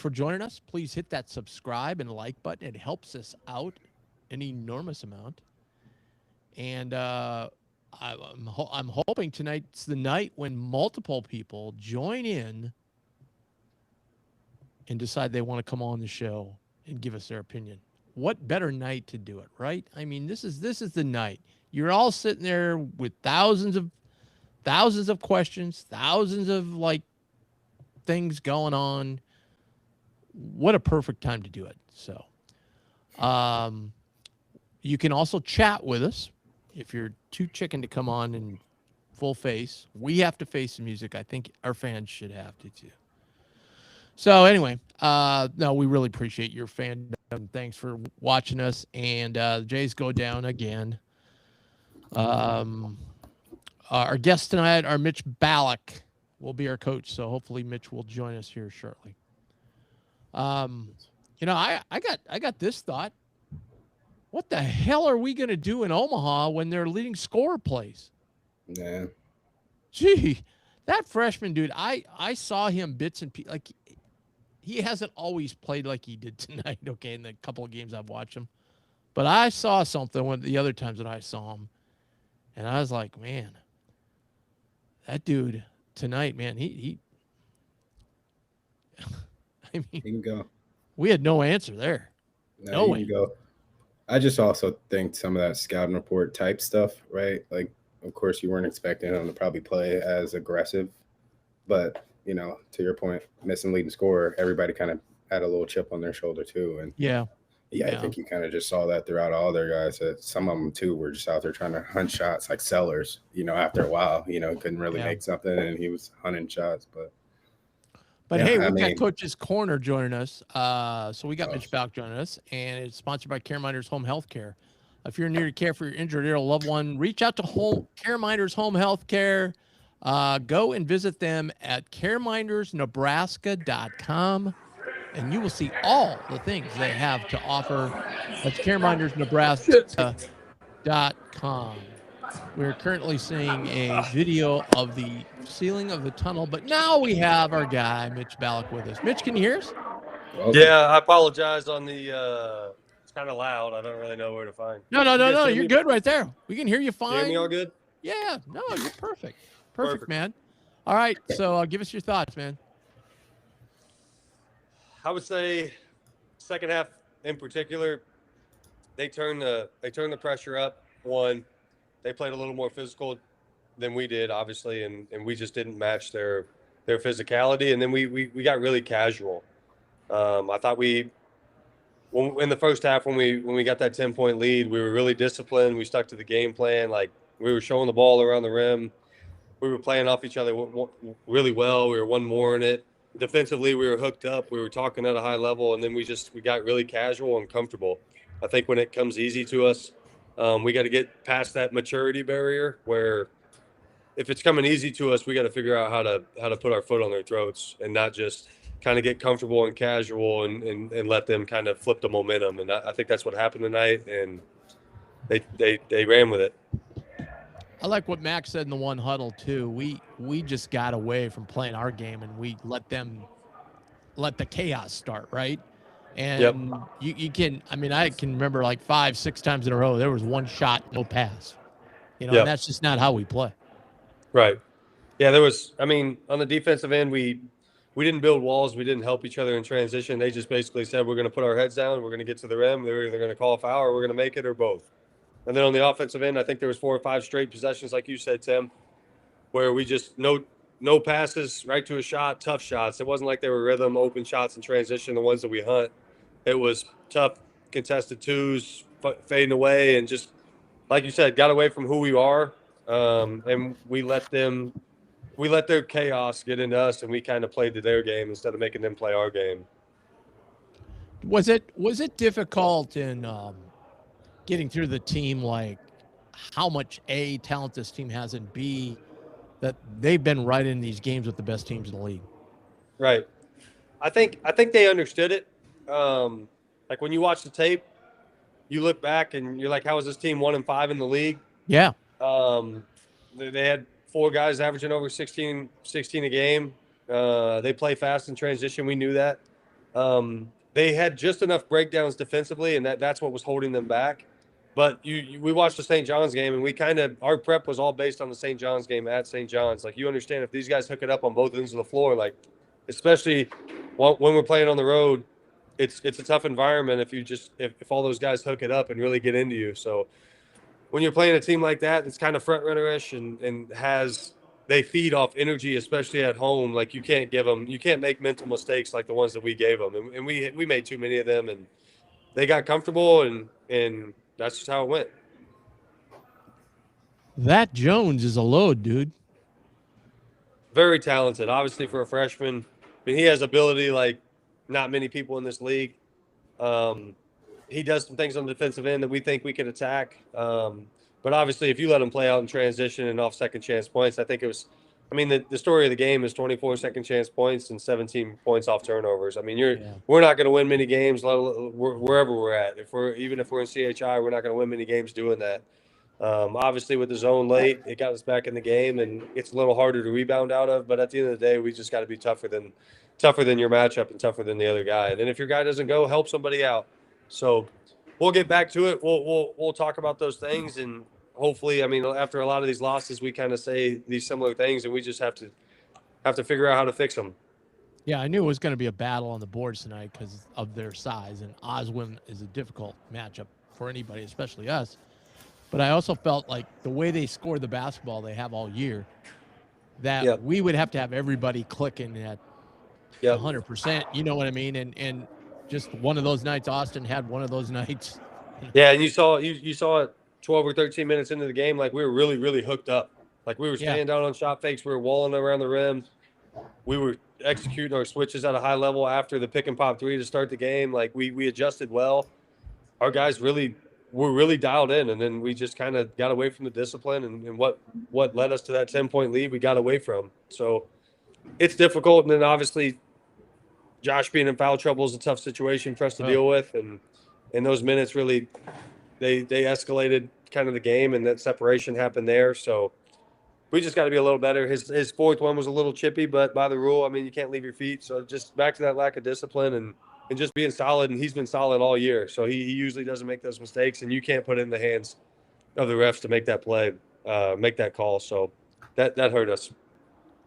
for joining us. Please hit that subscribe and like button. It helps us out an enormous amount. And I'm hoping tonight's the night when multiple people join in and decide they want to come on the show and give us their opinion. What better night to do it, right? I mean, this is the night. You're all sitting there with thousands of questions, thousands of things going on. What a perfect time to do it. So, you can also chat with us if you're too chicken to come on in full face. We have to face the music. I think our fans should have to too. So anyway, no, we really appreciate your fandom. Thanks for watching us. And the Jays go down again. Our guest tonight, our Mitch Ballock, will be our coach. So hopefully Mitch will join us here shortly. I got this thought. What the hell are we going to do in Omaha when their leading scorer plays? Yeah. Gee, that freshman dude, I saw him bits and pieces. Like, he hasn't always played like he did tonight, okay, in the couple of games I've watched him. But I saw something one of the other times that I saw him, and I was like, man, that dude tonight, man, he I mean, he can go. We had no answer there. No he can go. I just also think some of that scouting report type stuff, right? Like, of course, you weren't expecting him to probably play as aggressive, but to your point, missing leading scorer, everybody kind of had a little chip on their shoulder too. And yeah, I think you kind of just saw that throughout all their guys. That some of them too were just out there trying to hunt shots like Sellers. After a while, couldn't really make something, and he was hunting shots, But hey, we've got Coach's Corner joining us. So we got Mitch Ballock joining us, and it's sponsored by CareMinders Home Health Care. If you're in need of care for your injured or loved one, reach out to CareMinders Home Health Care. Go and visit them at caremindersnebraska.com, and you will see all the things they have to offer. That's caremindersnebraska.com. We're currently seeing a video of the ceiling of the tunnel, but now we have our guy, Mitch Ballock, with us. Mitch, can you hear us? Yeah, I apologize on the it's kind of loud. I don't really know where to find. No. You're good right there. We can hear you fine. Hear me all good? Yeah. No, you're perfect. Perfect, man. All right, so give us your thoughts, man. I would say second half in particular, they turned the pressure up. One, they played a little more physical than we did, obviously, and we just didn't match their physicality. And then we got really casual. I thought in the first half when we got that 10-point lead, we were really disciplined. We stuck to the game plan. Like, we were showing the ball around the rim. We were playing off each other really well. We were one more in it. Defensively, we were hooked up. We were talking at a high level, and then we got really casual and comfortable. I think when it comes easy to us, we got to get past that maturity barrier where if it's coming easy to us, we got to figure out how to put our foot on their throats and not just kind of get comfortable and casual and let them kind of flip the momentum. And I think that's what happened tonight, and they ran with it. I like what Max said in the one huddle too. We just got away from playing our game, and we let the chaos start, right? And you can, I can remember like 5-6 times in a row there was one shot, no pass. And that's just not how we play. Right. Yeah, there was, on the defensive end, we didn't build walls. We didn't help each other in transition. They just basically said, we're going to put our heads down. We're going to get to the rim. They're either going to call a foul or we're going to make it, or both. And then on the offensive end, I think there was 4 or 5 straight possessions, like you said, Tim, where we just no passes right to a shot, tough shots. It wasn't like they were rhythm, open shots in transition, the ones that we hunt. It was tough, contested twos, fading away, and just, like you said, got away from who we are. And we let their chaos get into us, and we kind of played to their game instead of making them play our game. Was it difficult in getting through the team, like how much A, talent this team has, and B, that they've been right in these games with the best teams in the league? Right. I think they understood it. Like when you watch the tape, you look back and you're like, how is this team 1-5 in the league? Yeah. They had 4 guys averaging over 16 a game. They play fast in transition. We knew that. They had just enough breakdowns defensively, and that's what was holding them back. But we watched the St. John's game, and our prep was all based on the St. John's game at St. John's. Like, you understand, if these guys hook it up on both ends of the floor, like, especially when we're playing on the road, it's a tough environment if all those guys hook it up and really get into you. So when you're playing a team like that, it's kind of front runner-ish and they feed off energy, especially at home. Like, you can't make mental mistakes like the ones that we gave them, and we made too many of them, and they got comfortable, and that's just how it went. That Jones is a load, dude. Very talented, obviously, for a freshman. I mean, he has ability like not many people in this league. He does some things on the defensive end that we think we could attack. But obviously, if you let him play out in transition and off second chance points, I think it was. I mean, the story of the game is 24 second chance points and 17 points off turnovers. I mean, we're not going to win many games wherever we're at. Even if we're in CHI, we're not going to win many games doing that. Obviously, with the zone late, it got us back in the game, and it's a little harder to rebound out of. But at the end of the day, we just got to be tougher than your matchup and tougher than the other guy. And then if your guy doesn't go, help somebody out. So we'll get back to it. We'll talk about those things, and hopefully, I mean, after a lot of these losses, we kind of say these similar things, and we just have to figure out how to fix them. Yeah, I knew it was going to be a battle on the boards tonight because of their size, and Oswin is a difficult matchup for anybody, especially us. But I also felt like the way they scored the basketball they have all year, that we would have to have everybody clicking at 100%. You know what I mean? And just one of those nights, Austin had one of those nights. Yeah, and you saw it 12 or 13 minutes into the game, like we were really, really hooked up. Like, we were staying down on shot fakes. We were walling around the rim. We were executing our switches at a high level after the pick and pop three to start the game. Like, we adjusted well. Our guys were really dialed in, and then we just kind of got away from the discipline and what led us to that 10-point lead we got away from. So it's difficult, and then obviously Josh being in foul trouble is a tough situation for us to deal with, and those minutes really they escalated kind of the game, and that separation happened there. So we just got to be a little better. His fourth one was a little chippy, but by the rule, I mean, you can't leave your feet. So just back to that lack of discipline and just being solid, and he's been solid all year. So he usually doesn't make those mistakes, and you can't put it in the hands of the refs to make that play, make that call. So that hurt us.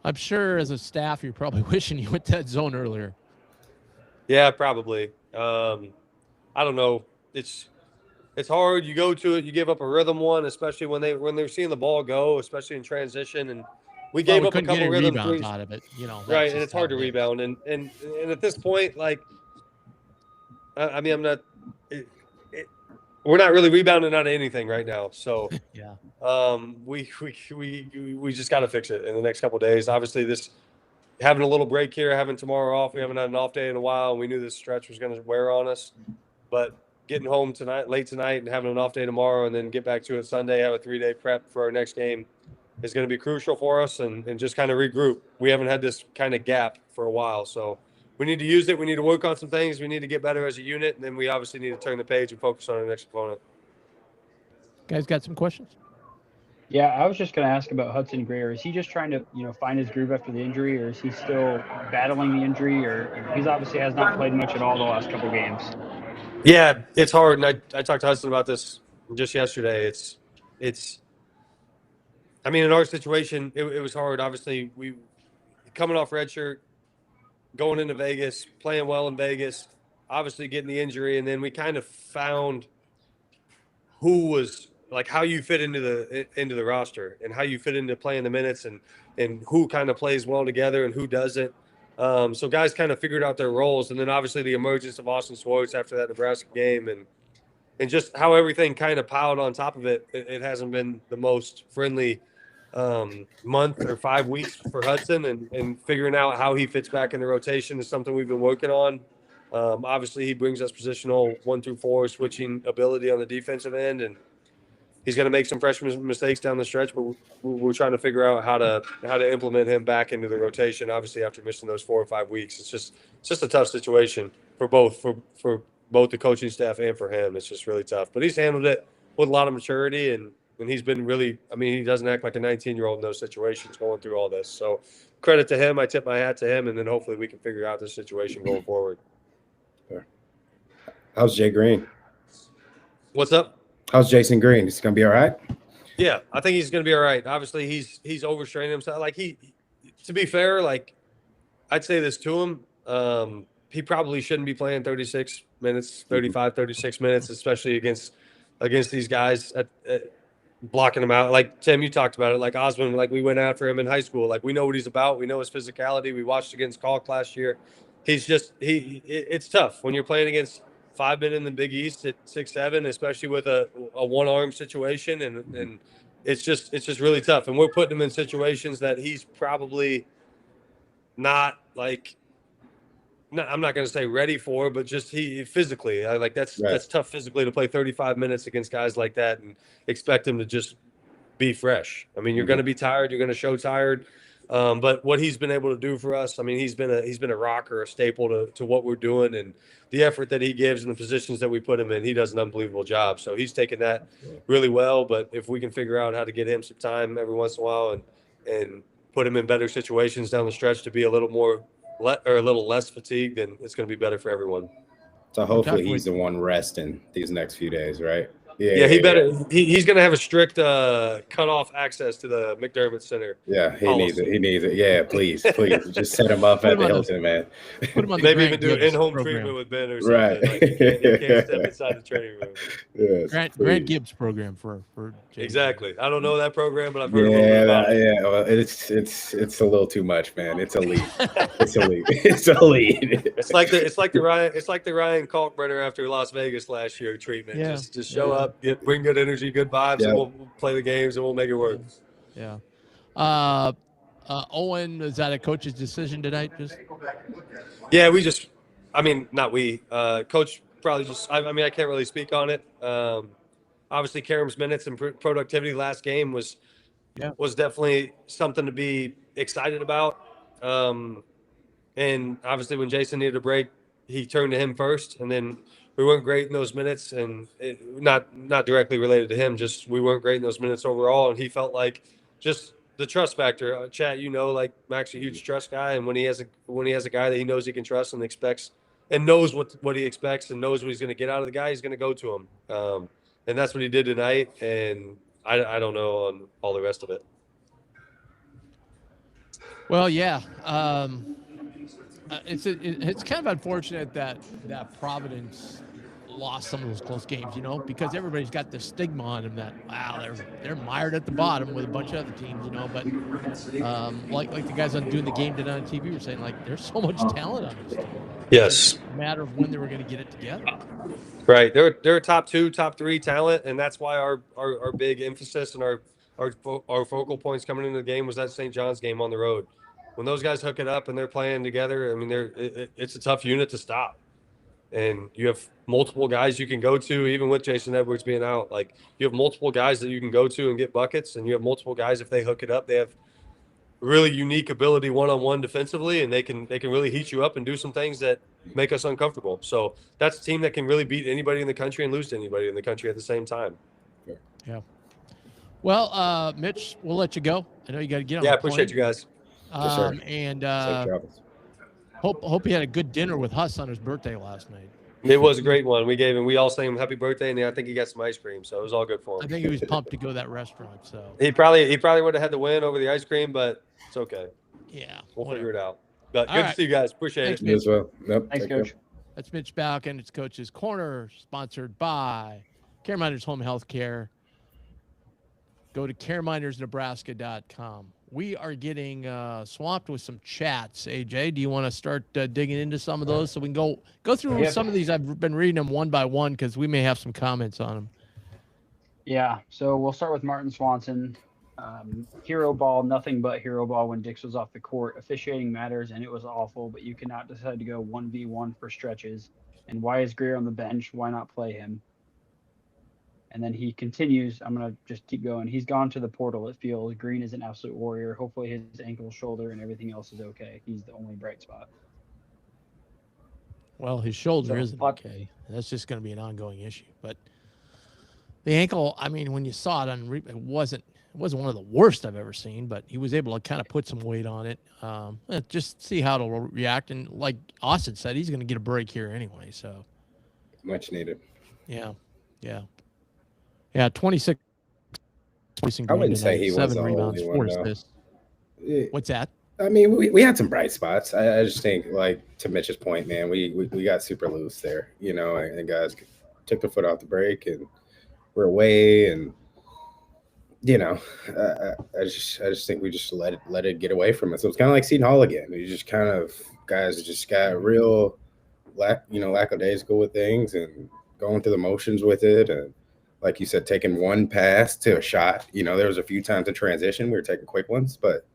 I'm sure as a staff, you're probably wishing you went to that zone earlier. Yeah, probably. I don't know. It's hard. You go to it, you give up a rhythm one, especially when they're seeing the ball go, especially in transition. And we gave up a couple rhythm rebounds out of it, you know. Right, and it's hard to rebound. And at this point, like, I mean, we're not really rebounding out of anything right now. So yeah, we just got to fix it in the next couple of days. Obviously, this having a little break here, having tomorrow off, we haven't had an off day in a while, and we knew this stretch was going to wear on us. But getting home late tonight, and having an off day tomorrow, and then get back to it Sunday, have a 3-day prep for our next game is going to be crucial for us, and just kind of regroup. We haven't had this kind of gap for a while, so we need to use it. We need to work on some things. We need to get better as a unit, and then we obviously need to turn the page and focus on our next opponent. Guys got some questions? Yeah, I was just going to ask about Hudson Greer. Is he just trying to, find his groove after the injury, or is he still battling the injury? Or he's obviously has not played much at all the last couple games. Yeah, it's hard, and I talked to Hudson about this just yesterday. It's. I mean, in our situation, it was hard. Obviously, we coming off redshirt, going into Vegas, playing well in Vegas, obviously getting the injury, and then we kind of found who was like how you fit into the roster and how you fit into playing the minutes and who kind of plays well together and who doesn't. So guys kind of figured out their roles, and then obviously the emergence of Austin Swartz after that Nebraska game and just how everything kind of piled on top of it. It hasn't been the most friendly month or 5 weeks for Hudson, and figuring out how he fits back in the rotation is something we've been working on. Obviously, he brings us positional 1 through 4 switching ability on the defensive end, and he's going to make some freshman mistakes down the stretch, but we're trying to figure out how to implement him back into the rotation. Obviously, after missing those 4 or 5 weeks, it's just a tough situation for both the coaching staff and for him. It's just really tough, but he's handled it with a lot of maturity, and he's been really. I mean, he doesn't act like a 19-year-old in those situations going through all this. So credit to him. I tip my hat to him, and then hopefully we can figure out this situation going forward. How's Jay Green? What's up? How's Jason Green? Is he gonna be all right? Yeah, I think he's going to be all right. Obviously, he's overstraining himself. Like to be fair, like I'd say this to him. He probably shouldn't be playing 36 minutes, 35, 36 minutes, especially against these guys at blocking them out. Like Tim, you talked about it. Like Osmond, like we went after him in high school. Like we know what he's about. We know his physicality. We watched against Calk last year. It's tough when you're playing against 5 men in the Big East at 6'7", especially with a one arm situation, and it's just really tough. And we're putting him in situations that he's probably not like. No, I'm not going to say ready for, but just he physically, that's tough physically to play 35 minutes against guys like that and expect him to just be fresh. I mean, you're going to be tired. You're going to show tired. But what he's been able to do for us, I mean, he's been a rocker, a staple to what we're doing, and the effort that he gives and the positions that we put him in, he does an unbelievable job. So he's taken that really well. But if we can figure out how to get him some time every once in a while and put him in better situations down the stretch to be a little more or a little less fatigued, then it's going to be better for everyone. So hopefully he's the one resting these next few days, right? Yeah, he better. He's going to have a strict cutoff access to the McDermott Center. Yeah, he needs it. Yeah, please, just set him up at the Hilton, man. Put him on maybe even do in-home treatment with Ben or something. Right. Like he can't step inside the training room. Yes, Grant Gibbs program for Jason. Exactly. I don't know that program, but I've heard about it. Yeah. Well, it's a little too much, man. It's elite. It's elite. It's like the Ryan Kalkbrenner after Las Vegas last year treatment. Yeah. Just show up, bring good energy, good vibes, and we'll play the games and we'll make it work. Yeah. Owen, is that a coach's decision tonight? Yeah, not we. Coach probably just. I can't really speak on it. Obviously, Karam's minutes and productivity last game was definitely something to be excited about. And obviously, when Jason needed a break, he turned to him first, and then we weren't great in those minutes, and not directly related to him. Just we weren't great in those minutes overall, and he felt like just the trust factor. Chat, like Mac's a huge trust guy, and when he has a guy that he knows he can trust and expects and knows what he expects and knows what he's going to get out of the guy, he's going to go to him. And that's what he did tonight, and I don't know on all the rest of it. Well, yeah. It's kind of unfortunate that Providence lost some of those close games, because everybody's got this stigma on them that, wow, they're mired at the bottom with a bunch of other teams, but like the guys on doing the game tonight on TV were saying, like, there's so much talent on this team. Yes. It's a matter of when they were going to get it together. Right. They're top 2, top 3 talent, and that's why our big emphasis and our focal points coming into the game was that St. John's game on the road. When those guys hook it up and they're playing together, I mean, it's a tough unit to stop. And you have multiple guys you can go to, even with Jason Edwards being out. Like, you have multiple guys that you can go to and get buckets, and you have multiple guys, if they hook it up, they have really unique ability one-on-one defensively, and they can really heat you up and do some things that make us uncomfortable. So that's a team that can really beat anybody in the country and lose to anybody in the country at the same time. Yeah. Well, Mitch, we'll let you go. I know you got to get on. Yeah, I appreciate you guys. Yes, sir. And Safe hope he had a good dinner with Huss on his birthday last night. It was a great one. We all sang him happy birthday, and I think he got some ice cream, so it was all good for him. I think he was pumped to go to that restaurant. So he probably would have had the win over the ice cream, but it's okay. Yeah, we'll figure it out. But good to see you guys. Appreciate it. You as well. Yep. Thanks, Coach. That's Mitch Ballock and it's Coach's Corner, sponsored by CareMinders Home Health Care. Go to caremindersnebraska.com. We are getting swamped with some chats. AJ, do you want to start digging into some of those so we can go through some of these? I've been reading them one by one because we may have some comments on them. Yeah, so we'll start with Martin Swanson. Hero ball, nothing but hero ball when Dix was off the court. Officiating matters, and it was awful, but you cannot decide to go 1v1 for stretches. And why is Greer on the bench? Why not play him? And then he continues. I'm going to just keep going. He's gone to the portal, it feels. Green is an absolute warrior. Hopefully his ankle, shoulder, and everything else is okay. He's the only bright spot. Well, his shoulder isn't okay. That's just going to be an ongoing issue. But the ankle, I mean, when you saw it on it wasn't one of the worst I've ever seen, but he was able to kind of put some weight on it. Just see how it'll react. And like Austin said, he's going to get a break here anyway. So Much needed. yeah, yeah, yeah. 26 points in I wouldn't tonight, say he was 7 the rebounds, only 4 one, though. assists. What's that? I mean, we had some bright spots. I just think, like, to Mitch's point, man, we got super loose there, you know, and guys took their foot off the brake and we're away, and you know, I just think we just let it get away from us. So it's kind of like Seton Hall again. We just kind of guys just got real lackadaisical with things and going through the motions with it, and like you said, taking one pass to a shot. You know, there was a few times in transition we were taking quick ones, but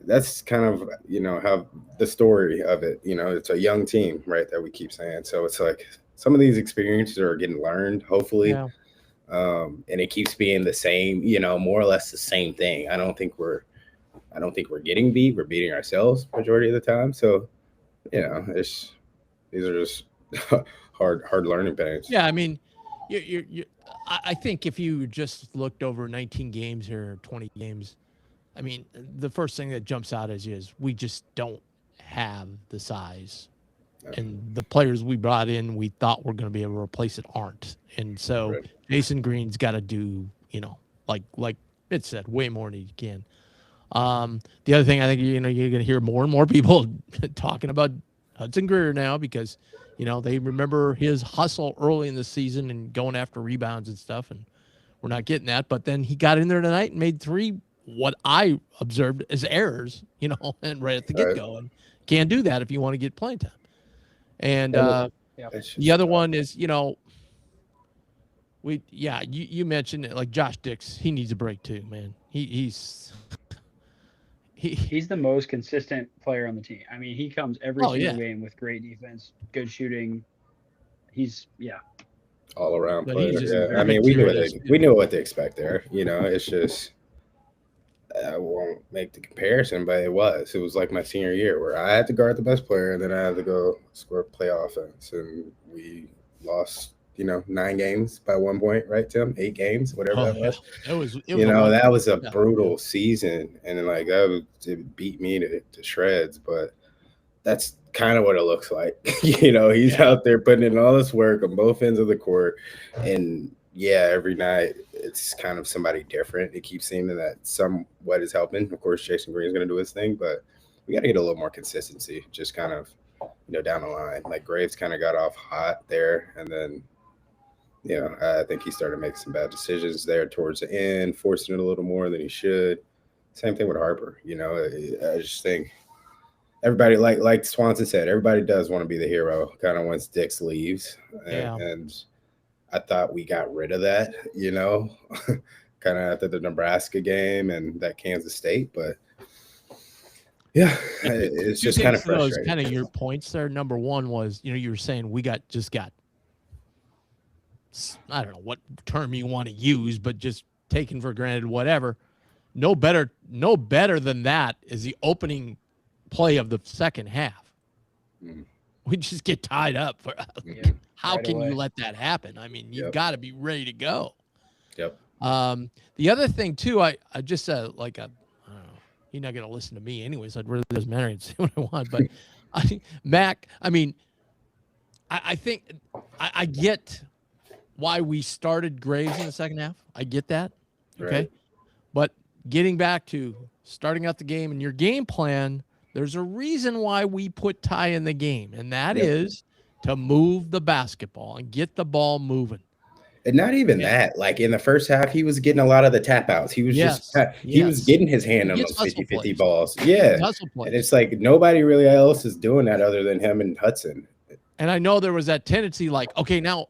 that's kind of, you know, how the story of it, you know, it's a young team, right, that we keep saying. So it's like some of these experiences are getting learned, hopefully. Yeah. And it keeps being the same, you know, more or less the same thing. I don't think we're getting beat. We're beating ourselves majority of the time. So, you know, these are just hard learning pains. Yeah, I mean, I think if you just looked over 19 games here, 20 games, I mean, the first thing that jumps out at you is we just don't have the size. And the players we brought in, we thought were going to be able to replace it, aren't. And so Right. Jason Green's got to do, you know, like it said, way more than he can. The other thing I think, you know, you're going to hear more and more people talking about Hudson Greer now because, you know, they remember his hustle early in the season and going after rebounds and stuff. And we're not getting that. But then he got in there tonight and made 3, what I observed as errors, you know, and right at the get-go. And can't do that if you want to get playing time. And the other one is, you know, you mentioned it, like Josh Dix, he needs a break too, man. He's the most consistent player on the team. I mean, he comes every single game with great defense, good shooting. He's all around But player. he's just Yeah. I mean, we knew what to expect there. You know, it's just I won't make the comparison, but it was like my senior year where I had to guard the best player and then I had to go play offense, and we lost, you know, 9 games by 1 point, right, Tim? 8 games, whatever that was. That was a brutal season, and then like it beat me to shreds. But that's kind of what it looks like. You know, he's out there putting in all this work on both ends of the court, and every night it's kind of somebody different. It keeps seeming that somewhat is helping. Of course, Jason Green's going to do his thing, but we got to get a little more consistency, just kind of, you know, down the line. Like Graves kind of got off hot there, and then, you know, I think he started making some bad decisions there towards the end, forcing it a little more than he should. Same thing with Harper. You know, I just think everybody, like Swanson said, everybody does want to be the hero kind of once Dix leaves. And I thought we got rid of that, you know, kind of after the Nebraska game and that Kansas State. But, it's just kind of frustrating. Those kind of your points there. Number one was, you know, you were saying we just got, I don't know what term you want to use, but just taken for granted, whatever. No better than that is the opening play of the second half. We just get tied up. How can you let that happen? I mean, you've got to be ready to go. Yep. The other thing too, I just I don't know. You're not going to listen to me anyways. I'd rather just marry and say what I want. But Mac, I mean, I think I get why we started Graves in the second half. I get that. Okay. Right. But getting back to starting out the game and your game plan, there's a reason why we put Ty in the game, and that is to move the basketball and get the ball moving. And not even that. Like in the first half, he was getting a lot of the tap outs. He was he was getting his hand on those 50-50 balls. Yeah. And it's like nobody really else is doing that other than him and Hudson. And I know there was that tendency like, okay, now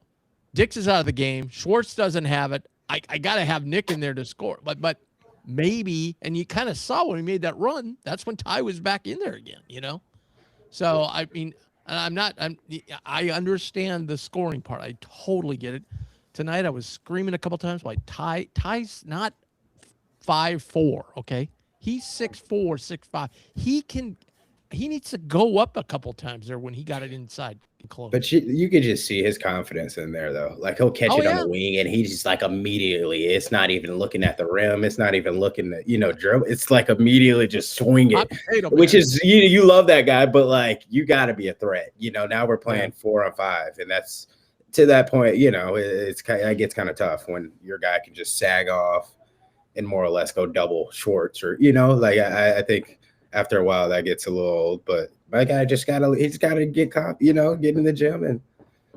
Dix is out of the game. Schwartz doesn't have it. I got to have Nick in there to score. But maybe, and you kind of saw when he made that run, that's when Ty was back in there again, you know? So, I mean, I understand the scoring part. I totally get it. Tonight I was screaming a couple times like Ty's not 5'4", okay? He's 6'4", 6'5". He can he needs to go up a couple times there when he got it inside and close. But you could just see his confidence in there, though. Like he'll catch it on the wing, and he's just like immediately. It's not even looking at the rim. It's not even looking at dribble. It's like immediately just swing it, which is you love that guy, but like you got to be a threat. Now we're playing 4-on-5, and that's to that point. It gets kind of tough when your guy can just sag off and more or less go double shorts, or like I think. After a while, that gets a little old, but my guy he's got to get get in the gym and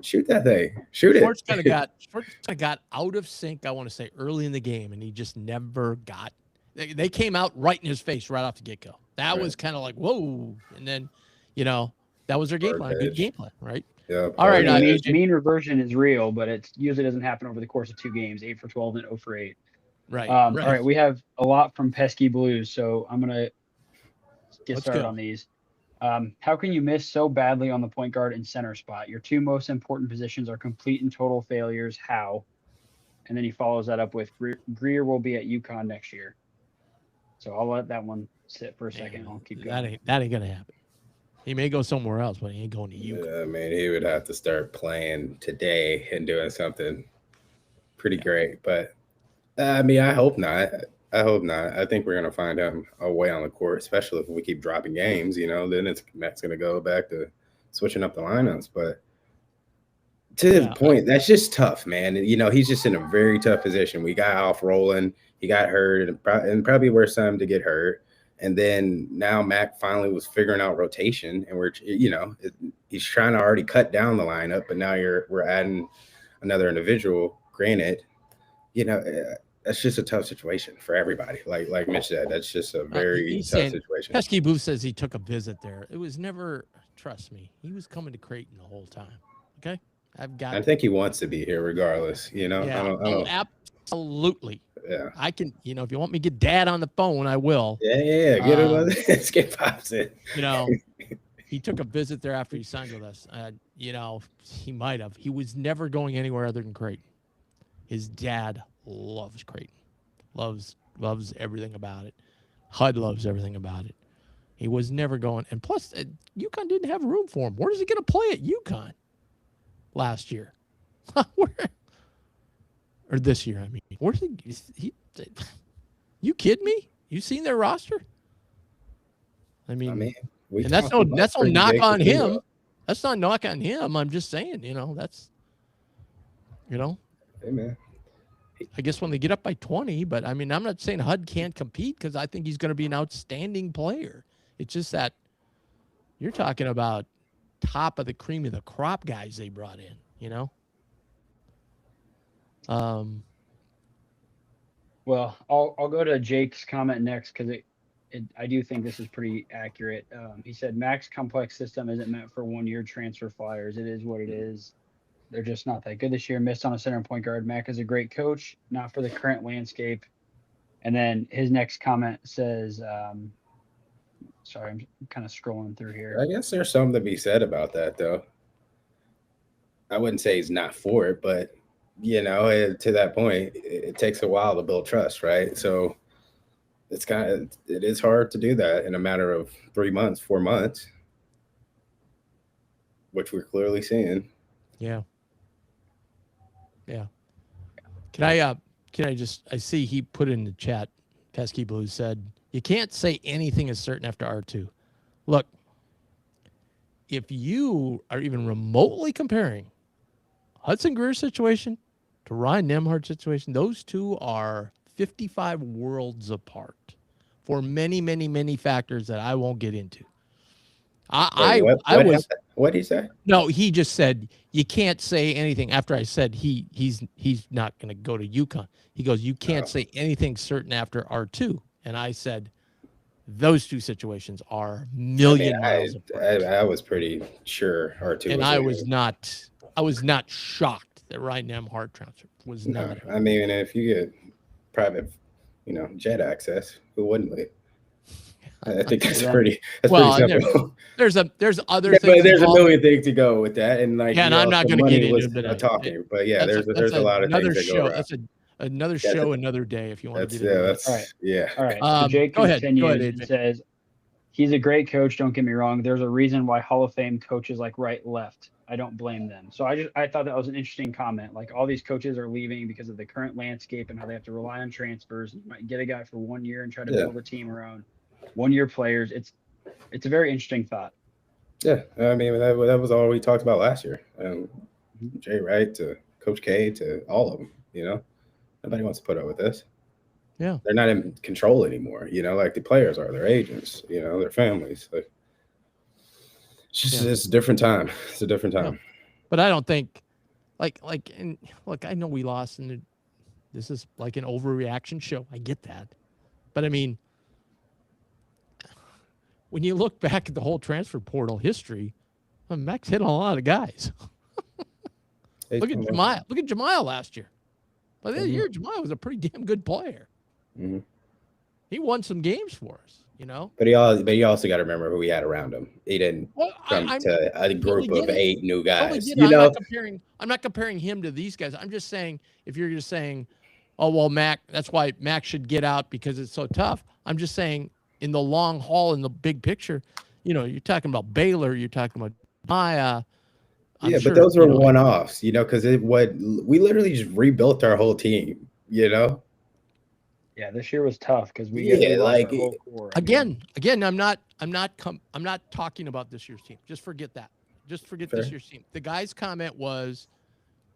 shoot that thing. Shoot Schwartz kind of got out of sync, I want to say, early in the game, and he just never got – they came out right in his face right off the get-go. That was kind of like, whoa. And then, that was their game plan, a good game plan, right? Yeah. All right. Mean reversion is real, but it usually doesn't happen over the course of 2 games, 8 for 12 and 0 for 8. Right. All right. We have a lot from Pesky Blues, so I'm going to – get started on these. How can you miss so badly on the point guard and center spot? Your 2 most important positions are complete and total failures. How? And then he follows that up with Greer will be at UConn next year. So I'll let that one sit for a second. I'll keep going. That ain't gonna happen. He may go somewhere else, but he ain't going to UConn. Yeah, man, he would have to start playing today and doing something pretty great. But I hope not. I think we're going to find him a way on the court, especially if we keep dropping games, then Matt's going to go back to switching up the lineups. But to the point, that's just tough, man. He's just in a very tough position. We got off rolling. He got hurt, and probably worse time to get hurt. And then now Mac finally was figuring out rotation, and we're, he's trying to already cut down the lineup, but now we're adding another individual. Granted, that's just a tough situation for everybody. Like Mitch said, that's just a very tough situation. Pesky Boo says he took a visit there. It was never, trust me, he was coming to Creighton the whole time. Okay? I think he wants to be here regardless, Yeah. I don't, absolutely. Yeah. I can, if you want me to get Dad on the phone, I will. Yeah. Get him on this. Get Pops in. He took a visit there after he signed with us. He might have. He was never going anywhere other than Creighton. His dad loves Creighton, loves everything about it. HUD loves everything about it. He was never going, and plus, UConn didn't have room for him. Where is he going to play at UConn last year? Or this year? I mean, where's he? You kidding me? You seen their roster? I mean and that's no knock on him. That's not knock on him. I'm just saying, that's, Hey, man. I guess when they get up by 20, but I mean, I'm not saying HUD can't compete because I think he's going to be an outstanding player. It's just that you're talking about top of the cream of the crop guys they brought in, Well, I'll go to Jake's comment next because I do think this is pretty accurate. He said Mac's complex system isn't meant for 1-year transfer flyers. It is what it is. They're just not that good this year. Missed on a center and point guard. Mac is a great coach, not for the current landscape. And then his next comment says, sorry, I'm kind of scrolling through here. I guess there's something to be said about that, though. I wouldn't say he's not for it, but, to that point, it takes a while to build trust, right? So it is hard to do that in a matter of 3 months, 4 months, which we're clearly seeing. Yeah. Can I see he put in the chat, Pesky Blue said, you can't say anything is certain after R2. Look, if you are even remotely comparing Hudson Greer's situation to Ryan Nembhard's situation, those two are 55 worlds apart for many, many, many factors that I won't get into. What did he say? No, he just said you can't say anything. After I said he's not going to go to UConn, he goes, you can't say anything certain after R2, and I said those two situations are million miles apart. I was pretty sure R2, and I was not shocked that Ryan Nembhard transfer was not. I mean, if you get private, jet access, who wouldn't leave? I think that's pretty simple. There's other things. But there's a million things to go with that, and and I'm not going to get into it. Talking, but yeah, there's a lot of things that go around. That's another show, another day. If you want to get into it. All right. So Jake continues and says He's a great coach. Don't get me wrong. There's a reason why Hall of Fame coaches like right, left. I don't blame them. So I thought that was an interesting comment. Like all these coaches are leaving because of the current landscape and how they have to rely on transfers. You might get a guy for 1 year and try to build a team around 1 year players. It's a very interesting thought. Yeah, I mean that was all we talked about last year. Jay Wright to Coach K to all of them. Nobody wants to put up with this. Yeah, they're not in control anymore. Like the players are, their agents. Their families. Like it's just it's a different time. It's a different time. Yeah. But I don't think, and look, I know we lost, and this is like an overreaction show. I get that, but I mean, when you look back at the whole transfer portal history, Max hit on a lot of guys. Look at Jemiah. Look at Jemiah last year. But that year, Jemiah was a pretty damn good player. Mm-hmm. He won some games for us, But you also got to remember who he had around him. He didn't come to a group of 8 new guys. I'm not comparing him to these guys. I'm just saying, if you're just saying, oh well, Mac, that's why Mac should get out because it's so tough. I'm just saying, in the long haul, in the big picture, you're talking about Baylor, you're talking about Maya. But those were one-offs, because we literally just rebuilt our whole team, Yeah, this year was tough because we lost our whole core. Again, I'm not talking about this year's team. Just forget that. Just forget this year's team. The guy's comment was,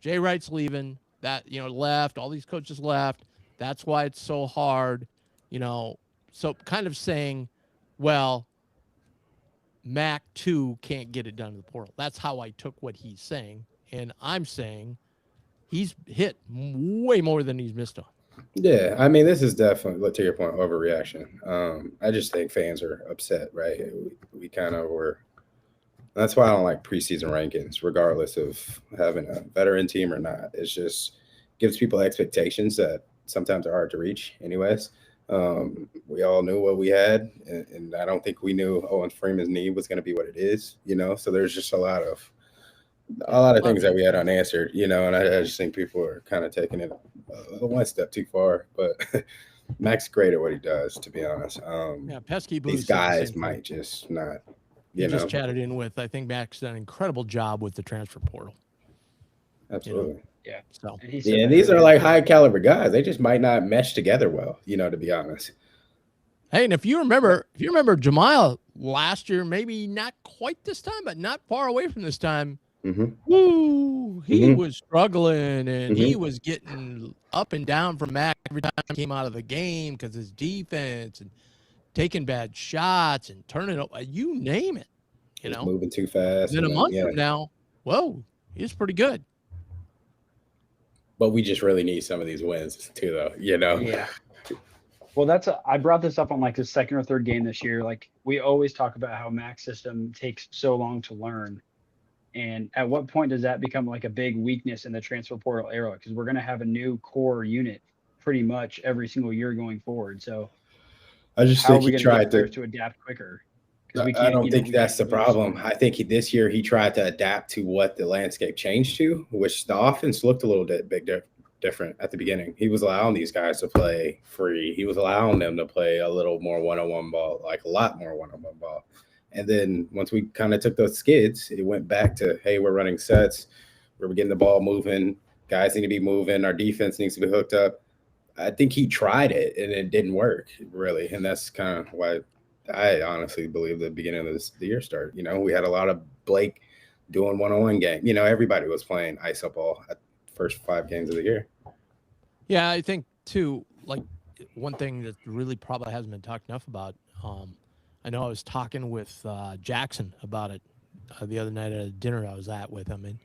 Jay Wright's leaving. That left. All these coaches left. That's why it's so hard. So kind of saying, well, Mac too can't get it done in the portal. That's how I took what he's saying, and I'm saying he's hit way more than he's missed on. Yeah, I mean, this is definitely, to your point, overreaction. I just think fans are upset, right? We kind of were. That's why I don't like preseason rankings, regardless of having a veteran team or not. It just gives people expectations that sometimes are hard to reach anyways. We all knew what we had, and I don't think we knew Owen Freeman's knee was going to be what it is, So there's just a lot of things that we had unanswered, and I just think people are kind of taking it one step too far. But Mac's great at what he does, to be honest. Pesky Boo. These guys might just not. Just chatted in with. I think Mac's done an incredible job with the transfer portal. Absolutely. Yeah. So and these are like high caliber guys. They just might not mesh together well, to be honest. Hey, and if you remember Jemiah last year, maybe not quite this time, but not far away from this time. Mm-hmm. He was struggling, and he was getting up and down from Mac every time he came out of the game because his defense and taking bad shots and turning up, you name it. Moving too fast. And then a month from now, whoa, he's pretty good. But we just really need some of these wins too, though. Yeah. Well, I brought this up on like the second or third game this year. Like we always talk about how Mac's system takes so long to learn. And at what point does that become like a big weakness in the transfer portal era? Because we're going to have a new core unit pretty much every single year going forward. So I just think he tried to adapt quicker. I don't think that's the problem. I think this year he tried to adapt to what the landscape changed to, which the offense looked a little bit different at the beginning. He was allowing these guys to play free. He was allowing them to play a little more one-on-one ball, like a lot more one-on-one ball. And then once we kind of took those skids, it went back to, hey, we're running sets. We're getting the ball moving. Guys need to be moving. Our defense needs to be hooked up. I think he tried it, and it didn't work, really. And that's kind of why I honestly believe the beginning of the year started. We had a lot of Blake doing one-on-one game. Everybody was playing iso ball at the first 5 games of the year. Yeah, I think, too, like one thing that really probably hasn't been talked enough about, I know I was talking with Jackson about it the other night at a dinner I was at with him. And,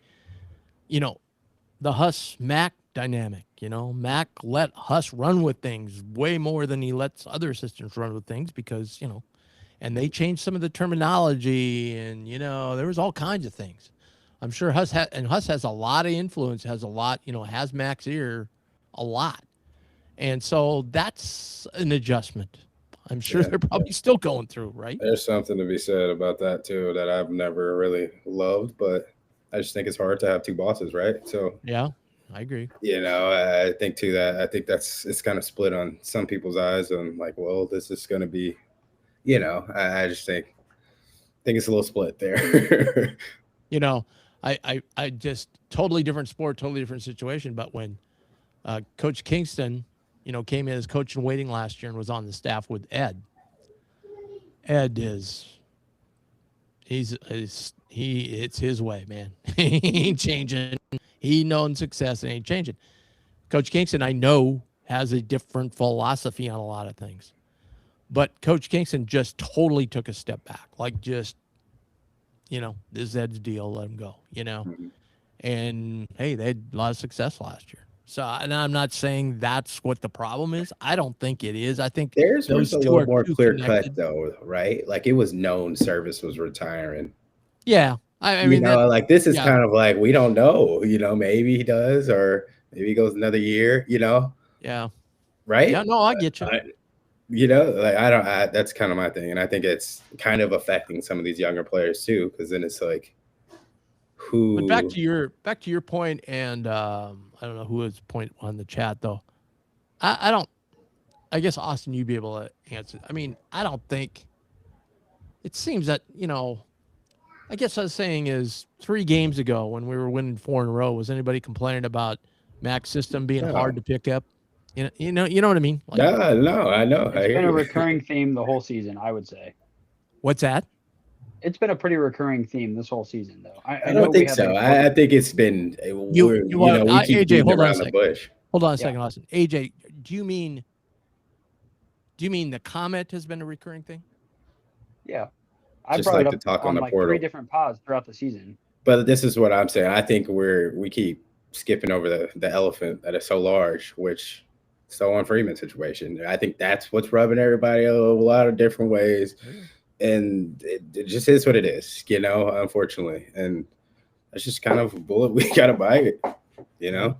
the Huss-Mac dynamic, Mac let Huss run with things way more than he lets other assistants run with things because, and they changed some of the terminology and, there was all kinds of things. I'm sure Huss has a lot of influence, has a lot, has Mac's ear a lot. And so that's an adjustment. I'm sure they're probably still going through, right? There's something to be said about that too that I've never really loved, but I just think it's hard to have 2 bosses, right? So yeah, I agree. I think too that it's kind of split on some people's eyes on like, well, this is going to be you know, I just think it's a little split there. You know, I just totally different sport, totally different situation. But when Coach Kingston, you know, came in as coach in waiting last year and was on the staff with Ed. Ed is, it's his way, man. He ain't changing. He known success and ain't changing. Coach Kingston, I know, has a different philosophy on a lot of things. But Coach Kingston just totally took a step back. Like, just, you know, this is Ed's deal, let him go, you know. Mhm. And, hey, they had a lot of success last year. So, and I'm not saying that's what the problem is. I don't think it is. I think Theirs those was a two little are more too clear cut, connected. though, right? Like, it was known Service was retiring. Yeah. I You mean, know, that, like, this is yeah. kind of like, we don't know, you know, maybe he does, or maybe he goes another year, you know, Yeah. right? Yeah, no, I get you. You know, like, that's kind of my thing. And I think it's kind of affecting some of these younger players too, because then it's like, But back who, to your point, and I don't know who was point on the chat though. I don't. I guess Austin, you'd be able to answer. I mean, I don't think. It seems that, you know. I guess I was saying is 3 games ago when we were winning 4 in a row. Was anybody complaining about Mac's system being hard no, to pick up? You know what I mean. Like, no, I know. I It's hear been a you. recurring theme the whole season, I would say. what's that? It's been a pretty recurring theme this whole season, though. I I know don't we think had so. like I think it's been, You you know, we keep AJ, beating hold on a around the second. bush. Hold on a Yeah. second, Austin. AJ, do you mean the comment has been a recurring thing? yeah. I Just brought like it the up talk on on the like 3 portal. different pods throughout the season. But this is what I'm saying. I think we keep skipping over the elephant that is so large, which Stolen Freeman situation. I think that's what's rubbing everybody a lot of different ways. And it just is what it is, you know, unfortunately. And that's just kind of a bullet we got to bite, you know?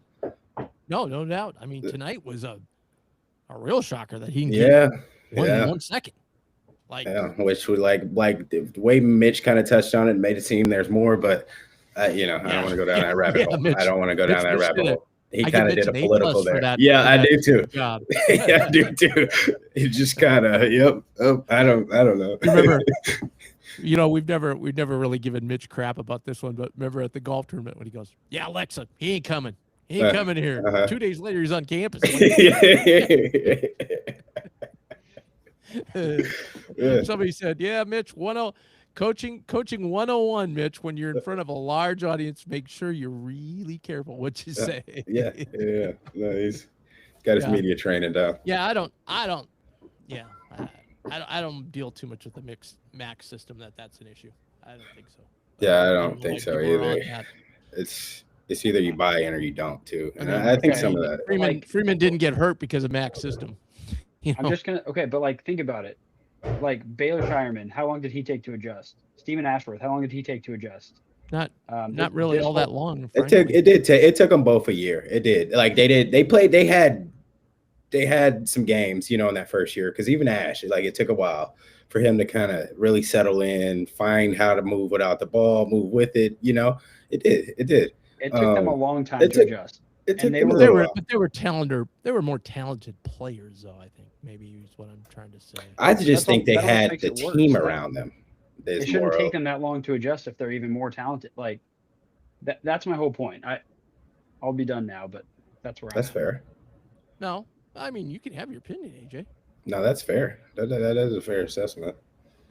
No doubt. I mean, tonight was a real shocker that he can Yeah. keep Yeah. 1 second. Like, Yeah. Which would like the way Mitch kind of touched on it, made it seem there's more, but you know, I don't want to go down that rabbit hole. Mitch, I don't want to go down that Mitch rabbit did it. hole. He I give kind of Mitch did a an A+ political for there. that. Yeah, for I that do too. job. Yeah, I do too. He just kind of, yep. Oh, I don't know. You remember, you know, we've never really given Mitch crap about this one, but remember at the golf tournament when he goes, "Yeah, Alexa, he ain't coming. He ain't coming here." Uh-huh. 2 days later, he's on campus. Yeah. Somebody said, "Yeah, Mitch, coaching 101, Mitch. When you're in front of a large audience, make sure you're really careful what you say." Yeah. No, he's got his Yeah. media training down. Yeah, I don't. Yeah, I don't deal too much with the Mac system. That's an issue. I don't think so. Yeah, I know don't why think so people are on either. that. It's either you buy in or you don't too. And I mean, I think okay. some of that. Freeman didn't get hurt because of Mac's system. You I'm know? just gonna but like think about it. Like Baylor Shireman, how long did he take to adjust? Stephen Ashworth, how long did he take to adjust? not This- really this all whole- that long. It took them both a year. It did. Like they had some games, you know, in that first year, because even Ash, like, it took a while for him to kind of really settle in, find how to move without the ball, move with it. You know, it did. It took them a long time it to took- adjust. It took they them a were- little while. But they were talented. They were more talented players, though. I think maybe is what I'm trying to say. I just think they that almost had makes the it worse. team That- around them. It shouldn't take them that long to adjust if they're even more talented. Like that's my whole point. I'll be done now, but that's where That's I'm at. fair. No, I mean you can have your opinion, AJ. No, that's fair. That is a fair assessment.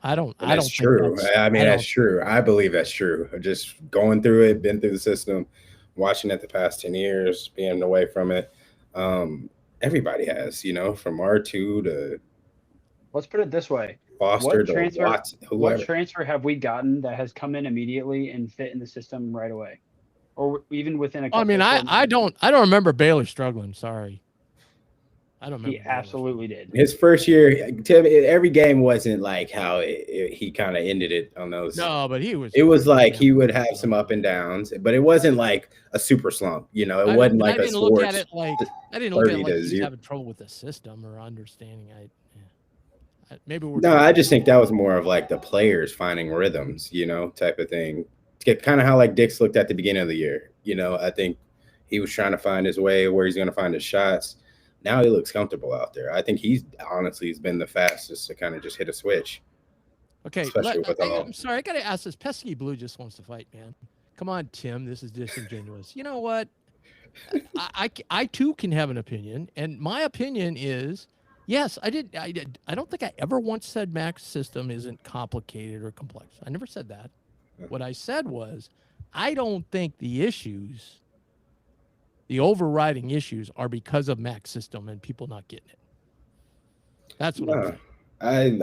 I don't. And I that's don't. true. Think I mean, don't- that's true. I believe that's true. Just going through it, been through the system, watching it the past 10 years, being away from it. Everybody has, you know, from R2 to Let's put it this way. Foster What to transfer- Watts, What whoever. transfer have we gotten that has come in immediately and fit in the system right away? Or even within a couple I mean, I don't remember Baylor struggling. Sorry, I don't remember. He Baylor absolutely did. His first year, every game wasn't like how he kind of ended it on those. No, but he was. It was like he would have some up and downs, but it wasn't like a super slump. You know, it wasn't like I a didn't look at sports. it like I didn't look at it 30 like to he was 0. having trouble with the system or understanding. Maybe we're No, I just think that was more of like the players finding rhythms, you know, type of thing. Kind of how like Dix looked at the beginning of the year. You know, I think he was trying to find his way, where he's going to find his shots. Now he looks comfortable out there. I think he's been the fastest to kind of just hit a switch. Okay, Especially with all. I'm sorry, I got to ask this. Pesky Blue just wants to fight, man. Come on, Tim. This is disingenuous. You know what? I too can have an opinion, and my opinion is, yes, I don't think I ever once said Mac's system isn't complicated or complex. I never said that. What I said was, I don't think the overriding issues are because of Mac's system and people not getting it. That's what I'm saying.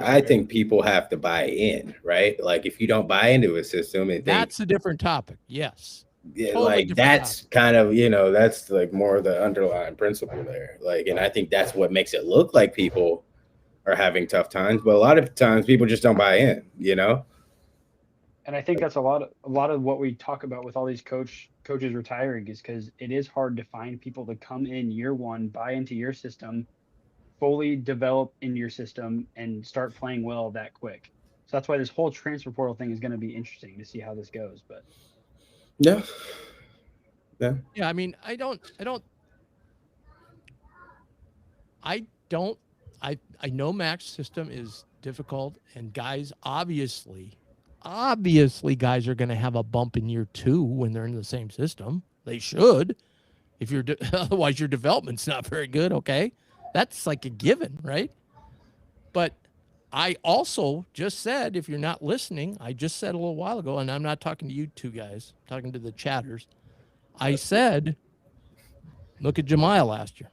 I think people have to buy in, right? Like if you don't buy into a system, that's a different topic. Yes. Yeah, totally like that's topic. Kind of, that's like more of the underlying principle there. Like, and I think that's what makes it look like people are having tough times, but a lot of times people just don't buy in, And I think that's a lot of what we talk about with all these coaches retiring is because it is hard to find people to come in year one, buy into your system, fully develop in your system, and start playing well that quick. So that's why this whole transfer portal thing is going to be interesting to see how this goes. But yeah. I mean, I know Mac's system is difficult, and guys obviously guys are going to have a bump in year 2 when they're in the same system. They should. If you're otherwise your development's not very good, okay? That's like a given, right? But I also just said, if you're not listening, I just said a little while ago, and I'm not talking to you two guys, I'm talking to the chatters. I said, look at Jemiah last year.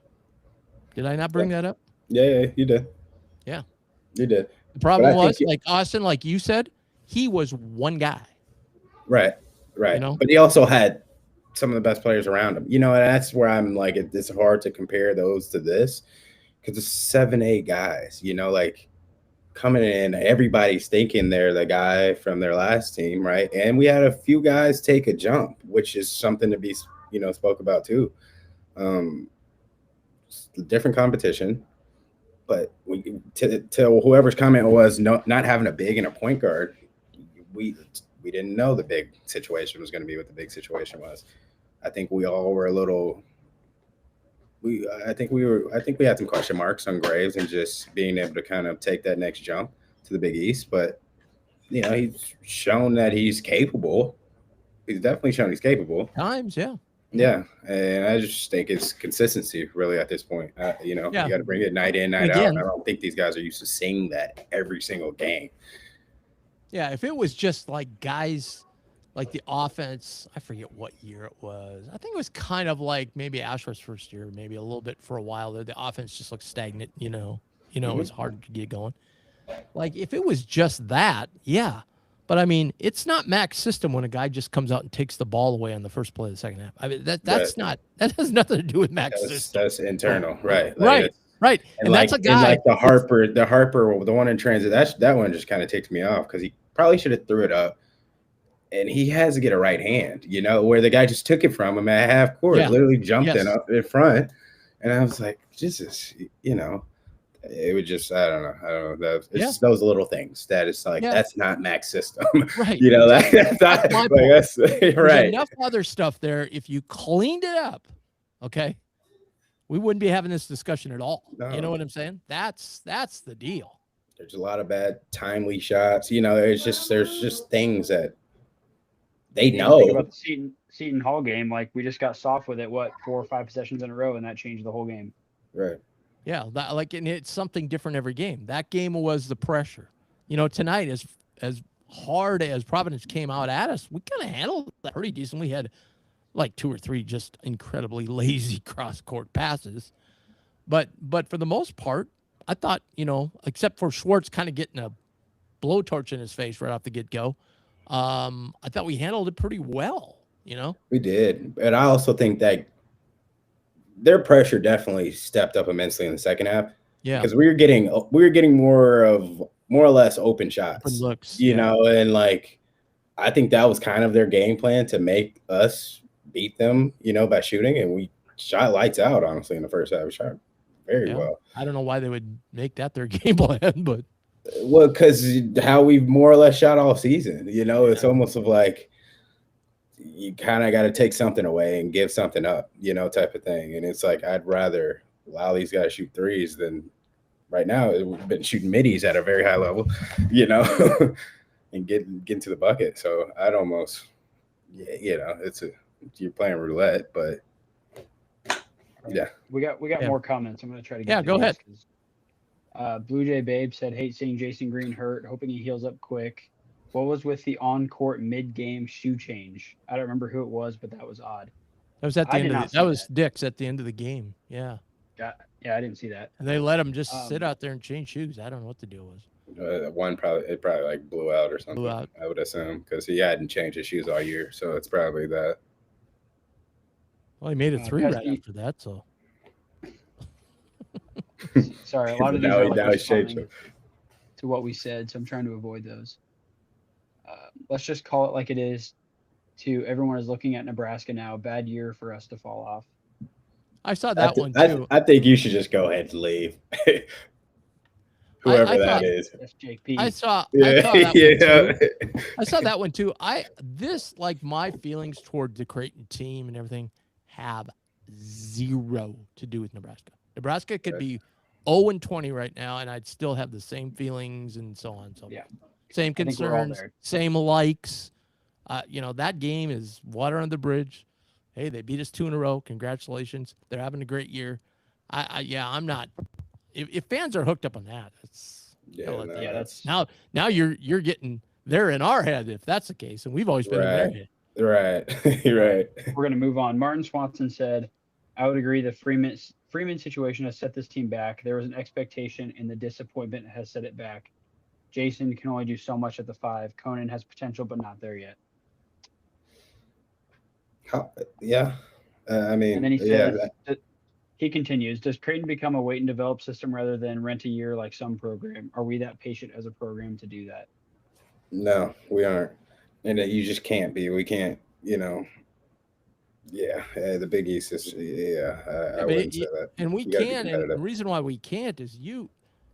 Did I not bring that up? Yeah, you did. Yeah. You did. The problem was, like Austin, like you said, he was one guy. Right. But he also had some of the best players around him. And that's where I'm like, it's hard to compare those to this because it's 7-8 guys, like coming in, everybody's thinking they're the guy from their last team, right? And we had a few guys take a jump, which is something to be, spoke about too. Different competition, but to whoever's comment was not having a big and a point guard, we didn't know the big situation was going to be what the big situation was. I think we all were a little. I think we had some question marks on Graves and just being able to kind of take that next jump to the Big East. But he's shown that he's capable. He's definitely shown he's capable. Times, yeah. Yeah, and I just think it's consistency really at this point. You got to bring it night in, night out. And I don't think these guys are used to seeing that every single game. Yeah, if it was just like guys, like the offense, I forget what year it was. I think it was kind of like maybe Ashworth's first year, maybe a little bit for a while there. The offense just looked stagnant, it was hard to get going. Like if it was just that, yeah. But I mean, it's not Mac's system when a guy just comes out and takes the ball away on the first play of the second half. I mean, that has nothing to do with Mac's system. That's internal, right? Right. And that's a guy. And like the Harper, the one in transit, that one just kind of takes me off because he probably should have threw it up. And he has to get a right hand, where the guy just took it from him at half court, literally jumped in up in front. And I was like, Jesus, it would just, I don't know. It's those little things that it's like, that's not Mac's system. Right. That's not, like, that's There's right. enough other stuff there. If you cleaned it up, okay, we wouldn't be having this discussion at all. No. You know what I'm saying? That's the deal. There's a lot of bad timely shots. There's just things that they know. Think about the Seton Hall game, like we just got soft with it, 4 or 5 possessions in a row, and that changed the whole game. Right. Yeah, and it's something different every game. That game was the pressure. Tonight, as hard as Providence came out at us, we kind of handled that pretty decent. We had like 2 or 3 just incredibly lazy cross-court passes. But for the most part, I thought, except for Schwartz kind of getting a blowtorch in his face right off the get-go, I thought we handled it pretty well, We did. But I also think that their pressure definitely stepped up immensely in the second half. Yeah. Because we were getting more or less open shots. Open looks. And like I think that was kind of their game plan to make us beat them, by shooting. And we shot lights out, honestly, in the first half. We shot very well. I don't know why they would make that their game plan, but well, because how we've more or less shot all season, it's almost of like you kind of got to take something away and give something up, type of thing. And it's like, I'd rather allow these guys to shoot threes, then right now we've been shooting middies at a very high level, and getting to the bucket. So I'd almost, you're playing roulette, but yeah. We got more comments. I'm going to try to get. Yeah, go ahead. Blue Jay Babe said, "Hate seeing Jason Green hurt. Hoping he heals up quick. What was with the on-court mid-game shoe change? I don't remember who it was, but that was odd." That was at the end of that was Dick's at the end of the game. Yeah. Yeah, I didn't see that. And they let him just sit out there and change shoes. I don't know what the deal was. One probably like blew out or something. Blew out. I would assume because he hadn't changed his shoes all year, so it's probably that. Well, he made a three right after that, so. Sorry, a lot of these now are he responding to what we said, so I'm trying to avoid those. Let's just call it like it is. To everyone is looking at Nebraska now. Bad year for us to fall off. I saw that one too. I think you should just go ahead and leave. Whoever that is. That's Jake P. I saw that one too. I saw that one too. Like my feelings toward the Creighton team and everything have zero to do with Nebraska. Nebraska could be 0-20 right now, and I'd still have the same feelings and so on. So same concerns, same likes. That game is water on the bridge. Hey, they beat us 2 in a row. Congratulations. They're having a great year. I'm not. If fans are hooked up on that, that's now you're getting they're in our head if that's the case, and we've always been in their head. Right. You're right. We're gonna move on. Martin Swanson said, "I would agree. The Freeman situation has set this team back. There was an expectation, and the disappointment has set it back. Jason can only do so much at the 5. Conan has potential, but not there yet." I mean, and then he says, he continues, "Does Creighton become a wait and develop system rather than rent a year like some program? Are we that patient as a program to do that?" No, we aren't. And you just can't be. We can't, the Big East is, I wouldn't say that. And we can, and the reason why we can't is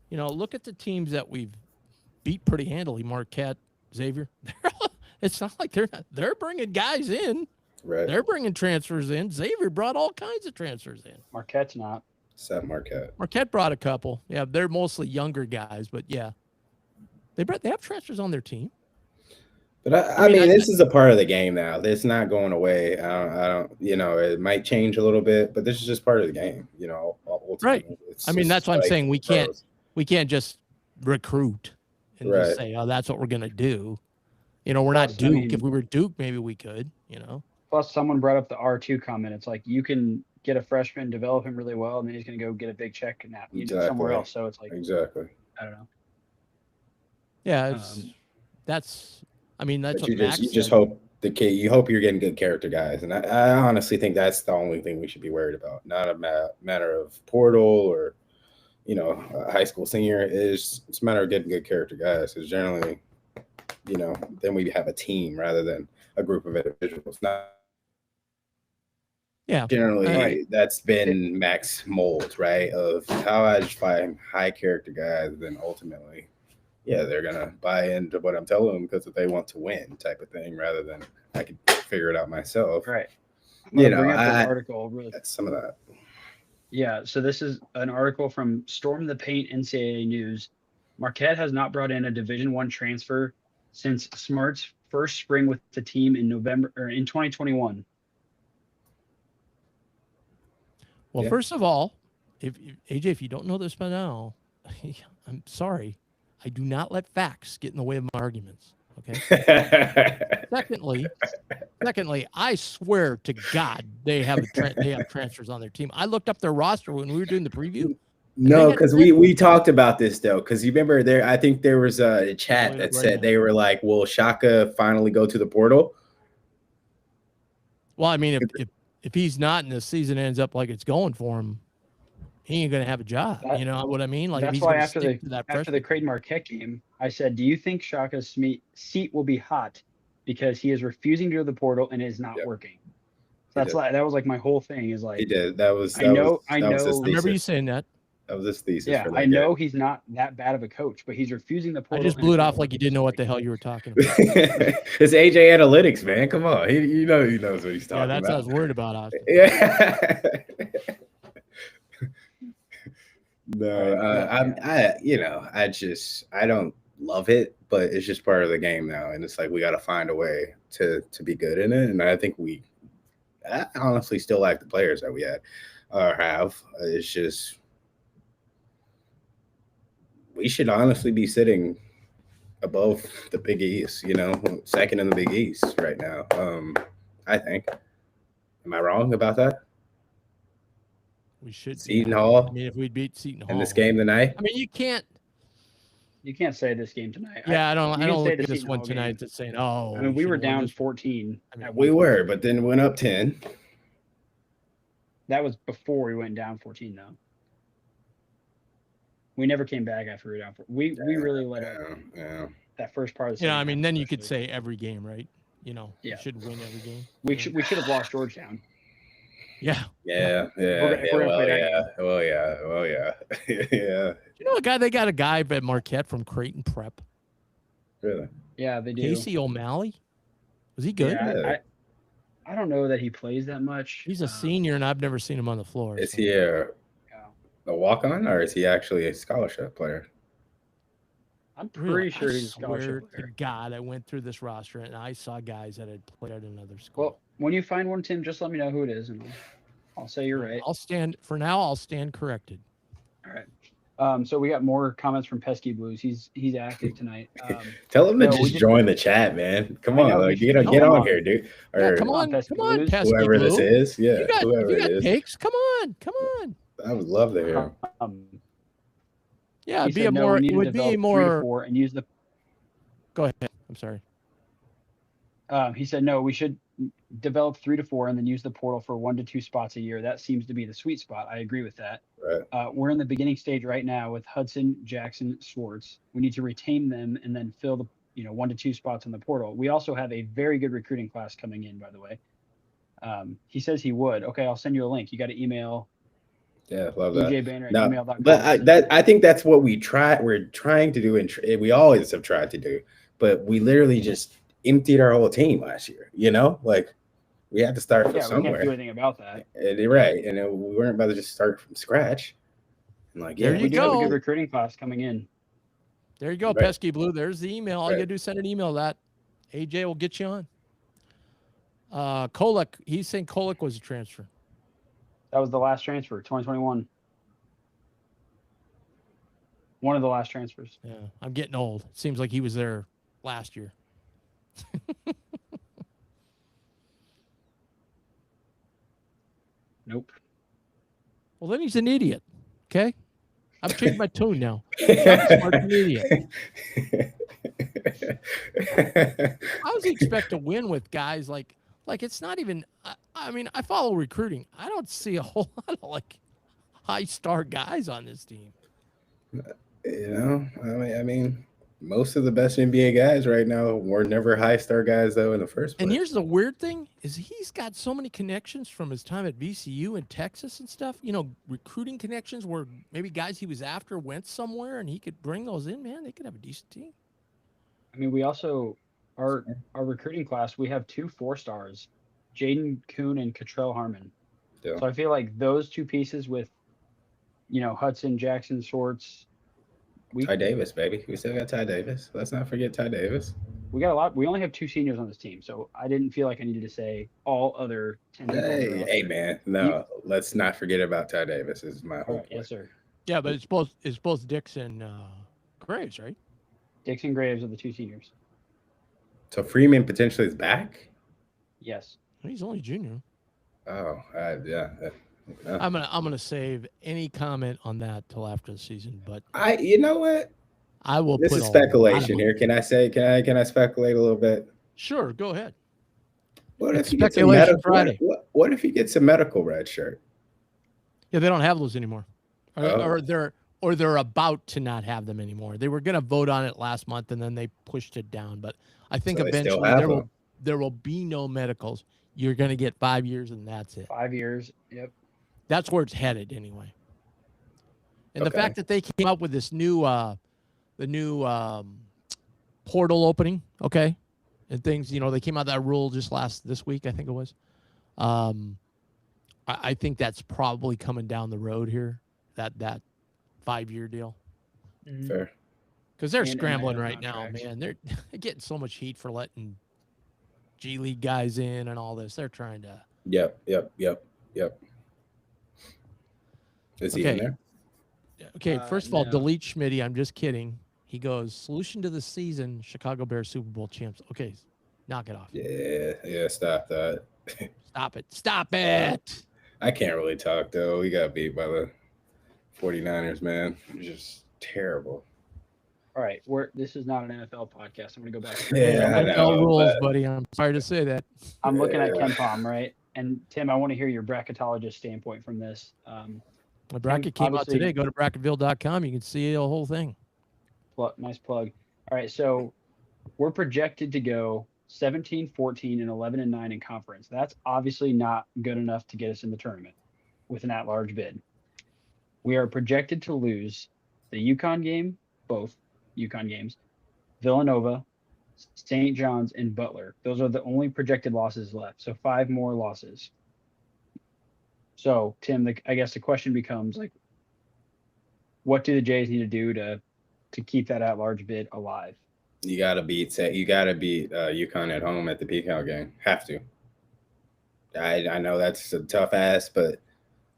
look at the teams that we've beat pretty handily, Marquette, Xavier. It's not like they're bringing guys in. Right. They're bringing transfers in. Xavier brought all kinds of transfers in. Marquette's not. Except Marquette. Marquette brought a couple. Yeah, they're mostly younger guys, but yeah. They have transfers on their team. But I mean, this is a part of the game now. It's not going away. I don't. It might change a little bit, but this is just part of the game. Right. I mean, that's what I'm saying. We can't just recruit and just say, "Oh, that's what we're gonna do." We're not Duke. If we were Duke, maybe we could. Plus, someone brought up the R2 comment. It's like you can get a freshman, develop him really well, and then he's going to go get a big check somewhere else. So it's like exactly. I don't know. Yeah, that's what you just hope you hope you're getting good character guys, and I honestly think that's the only thing we should be worried about. Not a matter of portal or a high school senior. It's a matter of getting good character guys. Because generally, then we have a team rather than a group of individuals. Generally, that's been Mac's mold, right? Of how I just find high character guys, then ultimately, they're gonna buy into what I'm telling them because they want to win, type of thing, rather than I can figure it out myself. Right. Bring up an article really. That's some of that. Yeah. So this is an article from Storm the Paint NCAA News. Marquette has not brought in a Division I transfer since Smart's first spring with the team in 2021. Well, first of all, if AJ, if you don't know this by now, I'm sorry. I do not let facts get in the way of my arguments. Okay. Secondly, I swear to God, they have transfers on their team. I looked up their roster when we were doing the preview. No, because we talked about this though. Because you remember I think there was a chat that said they were like, "Will Shaka finally go to the portal?" Well, I mean, if he's not and the season ends up like it's going for him, he ain't gonna have a job. You know what I mean? Like that's why after the Creighton Marquette game, I said, "Do you think Shaka's seat will be hot because he is refusing to go to the portal and it is not working?" So that was like my whole thing is like he did. I remember you saying that. That was his thesis. Yeah, I know he's not that bad of a coach, but he's refusing the portal. I just blew it off like you didn't know what the hell you were talking about. It's AJ Analytics, man. Come on, he knows what he's talking about. Yeah, that's what I was worried about. Yeah. No, I don't love it, but it's just part of the game now, and it's like we got to find a way to be good in it. And I think I honestly still like the players that we have. It's just we should honestly be sitting above the Big East, second in the Big East right now. I think. Am I wrong about that? We should. Seton Hall. I mean, if we beat Seton Hall in this game tonight. I mean, you can't say this game tonight. Yeah, I don't look at this Seton one Hall tonight game. that's saying, oh. I mean, we were down 14. We were, but then went up 10. That was before we went down 14, though. We never came back after we were down. We really let up that first part of the season. I mean, then you could say every game, right? You should win every game. We should have lost Georgetown. Yeah. Yeah. Yeah. Well, yeah. They got a guy at Marquette from Creighton Prep. Really? Yeah, they do. Casey O'Malley. Was he good? Yeah, I don't know that he plays that much. He's a senior, and I've never seen him on the floor. Is he a walk-on, or is he actually a scholarship player? I'm pretty sure he's a scholarship player. player. God, I went through this roster, and I saw guys that had played at another school. Well, when you find one, Tim, just let me know who it is, and I'll say you're right. I'll stand corrected. All right. So we got more comments from Pesky Blues. He's active tonight. Tell him to just join the chat, man. Come on, get on here, dude. Or, come on, Pesky whoever Blue. this is. Yeah, whoever it is. Takes? Come on. I would love to hear. Yeah, it would be more. And use the. Go ahead. I'm sorry. He said no. We should develop 3 to 4 and then use the portal for 1 to 2 spots a year. That seems to be the sweet spot. I agree with that. Right. We're in the beginning stage right now with Hudson, Jackson, Swartz. We need to retain them and then fill the 1 to 2 spots in the portal. We also have a very good recruiting class coming in, by the way. He says he would. Okay, I'll send you a link. You got to email. Yeah, love that. Email.com. But I think that's what we're trying to do, and we always have tried to do. But we literally just emptied our whole team last year. Like we had to start from somewhere. We can't do anything about that. Right, and we weren't about to just start from scratch. And there you we do go. have a good recruiting class coming in. There you go, right. Pesky Blue. There's the email. All you gotta do is send an email to that. AJ will get you on. Kolek, he's saying Kolek was a transfer. That was the last transfer, 2021. One of the last transfers. Yeah, I'm getting old. It seems like he was there last year. Nope. Well, then he's an idiot. Okay? I've changed my tune now. Smart an idiot. How does he expect to win with guys like it's not even I mean, I follow recruiting. I don't see a whole lot of high star guys on this team. I mean, most of the best NBA guys right now were never high star guys though in the first place. And here's the weird thing is he's got so many connections from his time at VCU and Texas and stuff, recruiting connections where maybe guys he was after went somewhere and he could bring those in, man. They could have a decent team. I mean, we also our recruiting class, we have 2 4-stars, Jaden Kuhn and Cottrell Harmon. Yeah. So I feel like those 2 pieces with, Hudson, Jackson, Swartz. Ty Davis, baby. We still got Ty Davis. Let's not forget Ty Davis. We got a lot. We only have 2 seniors on this team, so I didn't feel like I needed to say all other 10 people. Hey, man. No, let's not forget about Ty Davis. This is my whole point. Yes, sir. Yeah, but it's both Dix and Graves, right? Dix and Graves are the 2 seniors. So Freeman potentially is back? Yes. He's only junior. Oh, yeah. I'm gonna save any comment on that till after the season. But you know what? I will. This is speculation here. Can I speculate a little bit? Sure, go ahead. What if he gets a medical? What if he gets a medical red shirt? Yeah, they don't have those anymore, or they're about to not have them anymore. They were gonna vote on it last month and then they pushed it down. But I think eventually there will be no medicals. You're gonna get 5 years and that's it. 5 years. Yep. That's where it's headed anyway. And the fact that they came up with this new, portal opening, okay, and things, they came out with that rule just this week, I think it was. I think that's probably coming down the road here. That 5-year deal. Mhm. Fair. Because they're And scrambling NIL right now, contracts. man. They're getting so much heat for letting G League guys in and all this. They're trying to. Yep. Is he in Okay. there? Okay. First of all, No. delete Schmitty. I'm just kidding. He goes, solution to the season, Chicago Bears Super Bowl champs. Okay. Knock it off. Yeah. Stop that. Stop it. Stop it. I can't really talk though. We got beat by the 49ers, man. It's just terrible. All right, this is not an NFL podcast. I'm going to go back. Yeah, I NFL know, rules, but- buddy. I'm sorry to say that. I'm looking at Yeah. KenPom, right? And Tim, I want to hear your bracketologist standpoint from this. My bracket came out obviously- today. Go to bracketville.com. You can see the whole thing. Nice plug. All right, so we're projected to go 17, 14, and 11 and 9 in conference. That's obviously not good enough to get us in the tournament with an at-large bid. We are projected to lose the UConn game, both UConn games, Villanova, St. John's, and Butler. Those are the only projected losses left. So 5 more losses. So Tim, I guess the question becomes like, what do the Jays need to do to keep that at-large bid alive? You gotta beat UConn at home at the Peacock game. Have to. I know that's a tough ask, but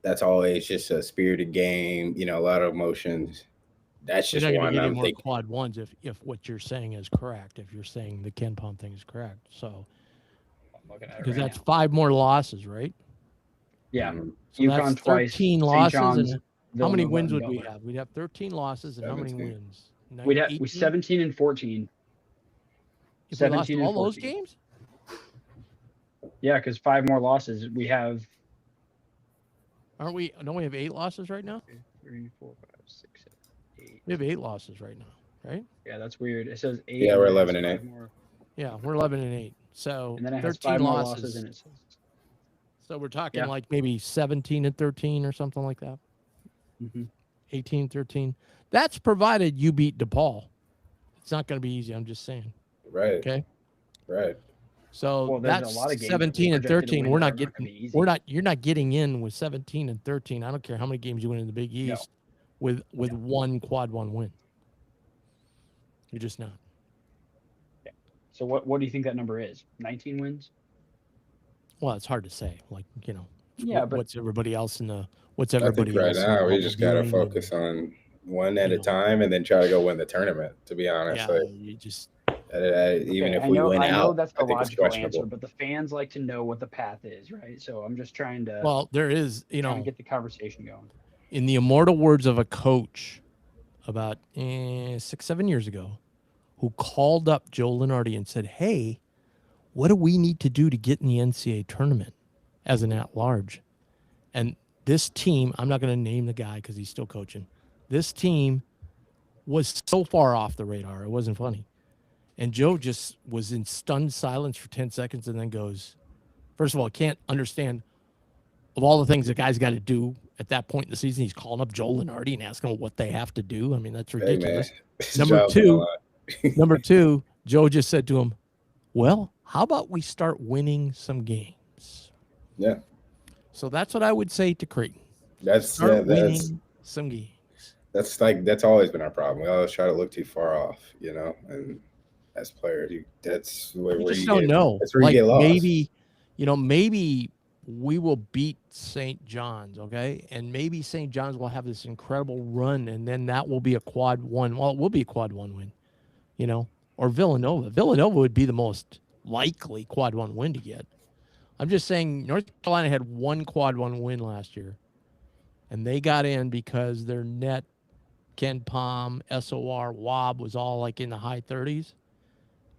that's always just a spirited game. You know, a lot of emotions. That's You're just not going one to get any I'm more thinking. quad ones if what you're saying is correct. If you're saying the Ken Palm thing is correct, so I'm looking at it because right that's now. 5 more losses, right? Yeah. Mhm. So UConn that's twice, 13 St. losses. John's, And how many Villanova, wins and would we Butler. have? We'd have 13 losses, and how many 17. wins? We'd have 18? 17 and 14. If we lost 17 and all those 14. games. Yeah, because 5 more losses. We have Aren't we? Don't we have 8 losses right now? 3, 4, 5, 6, 7, 8. We have 8 losses right now, right? Yeah, that's weird. It says 8. Yeah, we're and then it 11 has and 5 8. more. Yeah, we're 11 and 8. So And then it has 13 5 more losses. losses, and it says So we're talking Yeah. like maybe 17 and 13 or something like that. Mhm. 18, 13. That's provided you beat DePaul. It's not going to be easy. I'm just saying. Right. Okay. Right. So Well, there's a that's lot of games that 17 we're and projected to 13. win We're that not are not gonna getting. be easy. We're not. You're not getting in with 17 and 13. I don't care how many games you win in the Big No. East with one quad one win. You're just not. So what do you think that number is? 19 wins? Well, it's hard to say. Like Yeah, but what's everybody else in the? What's I everybody think right else in the now we bubble just gotta doing focus and- on one at you a know. time and then try to go win the tournament. To be honest, Yeah, like, you just. even Okay, if we win I know out, that's I the think it's logical answer, questionable. but the fans like to know what the path is, right? So I'm just trying to Well, there is, trying to get the conversation going. in the immortal words of a coach about 6-7 years ago, who called up Joe Lenardi and said, "Hey, what do we need to do to get in the NCAA tournament as an at-large?" And this team, I'm not going to name the guy because he's still coaching. This team was so far off the radar, it wasn't funny. And Joe just was in stunned silence for 10 seconds and then goes, first of all, can't understand of all the things the guy's got to do at that point in the season. He's calling up Joe Lenardi and asking him what they have to do. I mean, that's Hey, man, ridiculous. his Number job's on two- the line. Number 2, Joe just said to him, well, how about we start winning some games? Yeah. So that's what I would say to Creighton. That's Start winning that's some games. that's always been our problem. We always try to look too far off, you know, and as players, that's where You you just don't get, know. That's where Like you get lost. maybe we will beat St. John's, okay? And maybe St. John's will have this incredible run, and then that will be a quad one. Well, it will be a quad one win, or Villanova. Villanova would be the most likely quad one win to get. I'm just saying North Carolina had one quad one win last year, and they got in because their net, Ken Palm, SOR, WAB was all like in the high 30s.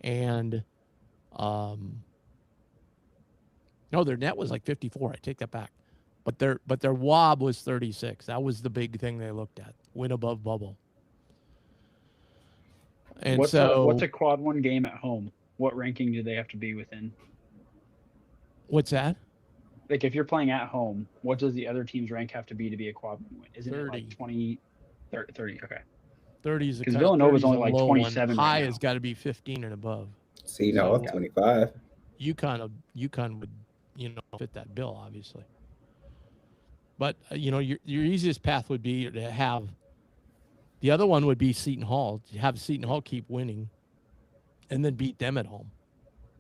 And no, their net was like 54. I take that back. But their WAB was 36. That was the big thing they looked at. Win above bubble. And what's so what's a quad one game at home? What ranking do they have to be within? what's that? Like if you're playing at home, what does the other team's rank have to be a quad one win? Isn't it 30. like 20, 30? Okay. 30 is 'Cause Villanova's only like 27 right High now. has got to be 15 and above. See, no, So- 25. UConn would fit that bill, obviously. But your easiest path would be to have The other one would be Seton Hall. Have Seton Hall keep winning, and then beat them at home.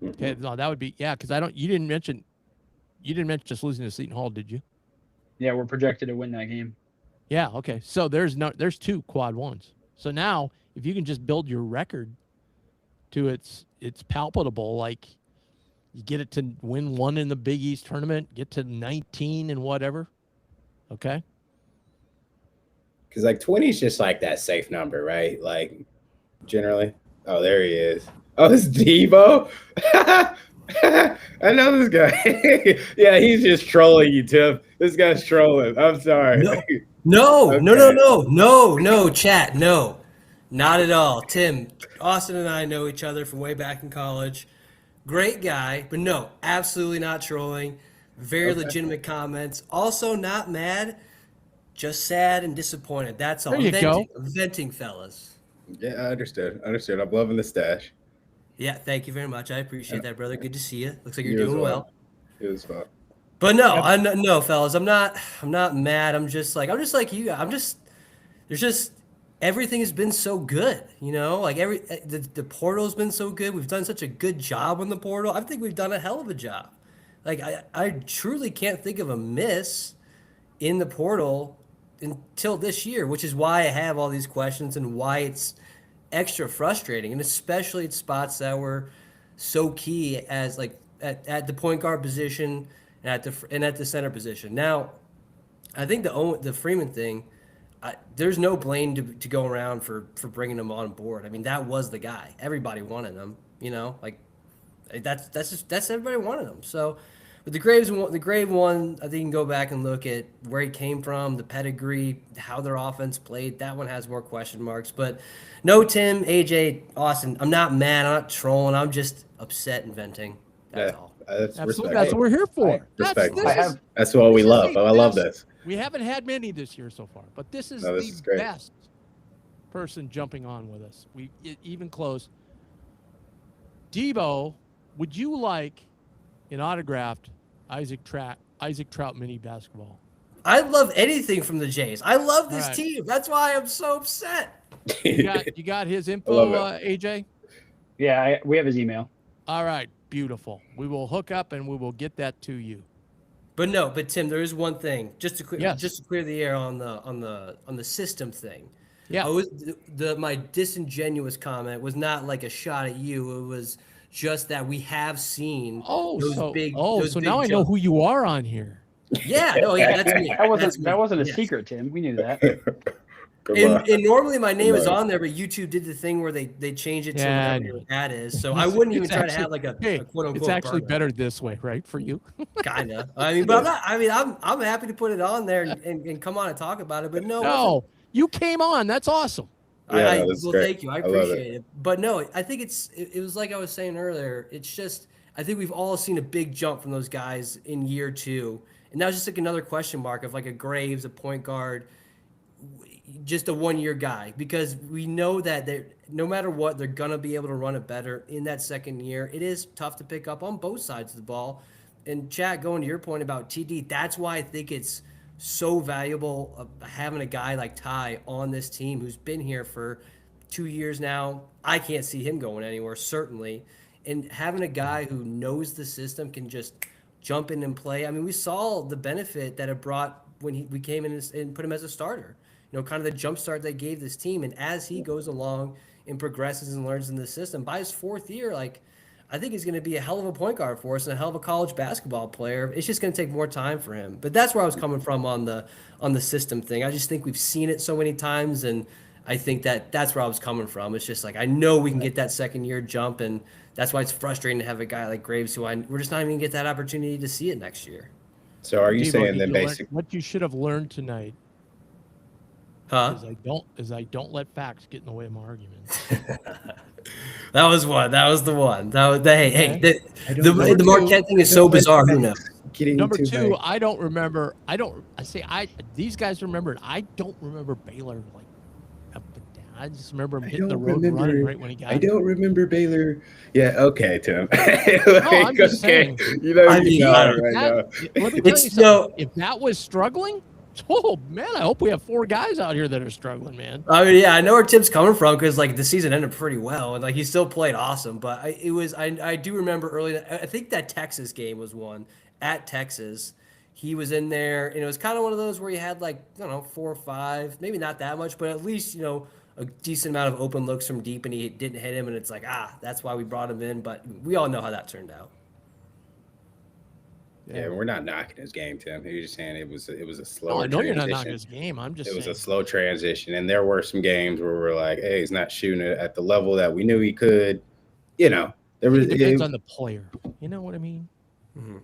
Okay, no, that would be because you didn't mention just losing to Seton Hall, did you? Yeah, we're projected to win that game. Yeah. Okay. So there's 2 quad ones. So now if you can just build your record to it's palpable, like you get it to win 1 in the Big East tournament, get to 19 and whatever. Okay. Because like 20 is just like that safe number, right? Like generally. Oh, there he is. Oh, it's Debo. I know this guy. Yeah, he's just trolling you, Tim. This guy's trolling. I'm sorry. No, Okay. no, chat, no, not at all. Tim, Austin and I know each other from way back in college. Great guy, but no, absolutely not trolling. Very legitimate comments. Also not mad, just sad and disappointed. That's all. There you go. I'm venting, fellas. Yeah, I understood. I'm loving the stash. Yeah, thank you very much. I appreciate that, brother. Good to see you. Looks like You you're as doing well. It was fun. But no, fellas. I'm not mad. I'm just like you. There's just everything has been so good, like the portal's been so good. We've done such a good job on the portal. I think we've done a hell of a job. Like I truly can't think of a miss in the portal until this year, which is why I have all these questions and why it's extra frustrating, and especially at spots that were so key as like at the point guard position and at the center position. Now, I think the Freeman thing, there's no blame to go around for bringing him on board. I mean, that was the guy. Everybody wanted him. Like that's everybody wanted him. So, but the Grave one, I think you can go back and look at where he came from, the pedigree, how their offense played. That one has more question marks. But no, Tim, AJ, Austin, I'm not mad. I'm not trolling. I'm just upset and venting. That's all. That's Absolutely. That's what we're here for. Respect. That's what we love. I love this. We haven't had many this year so far, but this is is the great. best person jumping on with us. Even close. Debo, would you like an autographed Isaac Trout mini basketball? I love anything from the Jays. I love this All right. team. That's why I'm so upset. You got his info, AJ? Yeah, we have his email. All right, beautiful. We will hook up and we will get that to you. But Tim, there is one thing just to clear the air on the system thing. Yeah. My disingenuous comment was not like a shot at you. It was just that we have seen so big now I know who you are on here. Yeah, that's me. That wasn't a secret, Tim. We knew that. And normally my name is on there, but YouTube did the thing where they change it to whatever that is. So I wouldn't even try to have like a quote unquote. It's actually burnout. better this way, right, for you? Kinda. I mean, but I'm happy to put it on there and come on and talk about it. But no, you came on. That's awesome. Yeah, well, thank you. I appreciate it. But no, I think it was like I was saying earlier. It's just I think we've all seen a big jump from those guys in year 2, and that was just like another question mark of like a Graves, a point guard, just a 1-year guy, because we know that no matter what, they're gonna be able to run it better in that second year. It is tough to pick up on both sides of the ball. And Chad, going to your point about TD, that's why I think it's so valuable having a guy like Ty on this team who's been here for 2 years now. I can't see him going anywhere, certainly. And having a guy who knows the system, can just jump in and play. I mean, we saw the benefit that it brought when we came in and put him as a starter. Kind of the jump start they gave this team. And as he goes along and progresses and learns in the system, by his 4th year, I think he's going to be a hell of a point guard for us and a hell of a college basketball player. It's just going to take more time for him. But that's where I was coming from on the system thing. I just think we've seen it so many times, and I think that's where I was coming from. It's just like I know we can get that second-year jump, and that's why it's frustrating to have a guy like Graves who we're just not even going to get that opportunity to see it next year. So are you saying then basically what you should have learned tonight? Huh? Is I don't let facts get in the way of my arguments. That was one. That was the one. The Marquette thing is so bizarre. Who knows? Number 2, I don't remember. These guys remembered. I don't remember Baylor up and down. I just remember him hitting the road running right when he got. I don't remember Baylor. Yeah. Okay, Tim. I'm just saying. If that was struggling, Oh man, I hope we have 4 guys out here that are struggling, man. I mean, yeah, I know where Tim's coming from because like the season ended pretty well and like he still played awesome. But I do remember early. I think that Texas game was one at Texas. He was in there and it was kind of one of those where you had like I don't know 4 or 5, maybe not that much, but at least a decent amount of open looks from deep and he didn't hit him and it's like that's why we brought him in. But we all know how that turned out. Yeah, we're not knocking his game, Tim. You're just saying it was a slow. Oh, I know you're not knocking his game. I'm just saying. It was a slow transition, and there were some games where we're like, "Hey, he's not shooting it at the level that we knew he could." There was. It depends on the player. You know what I mean? Mm-hmm.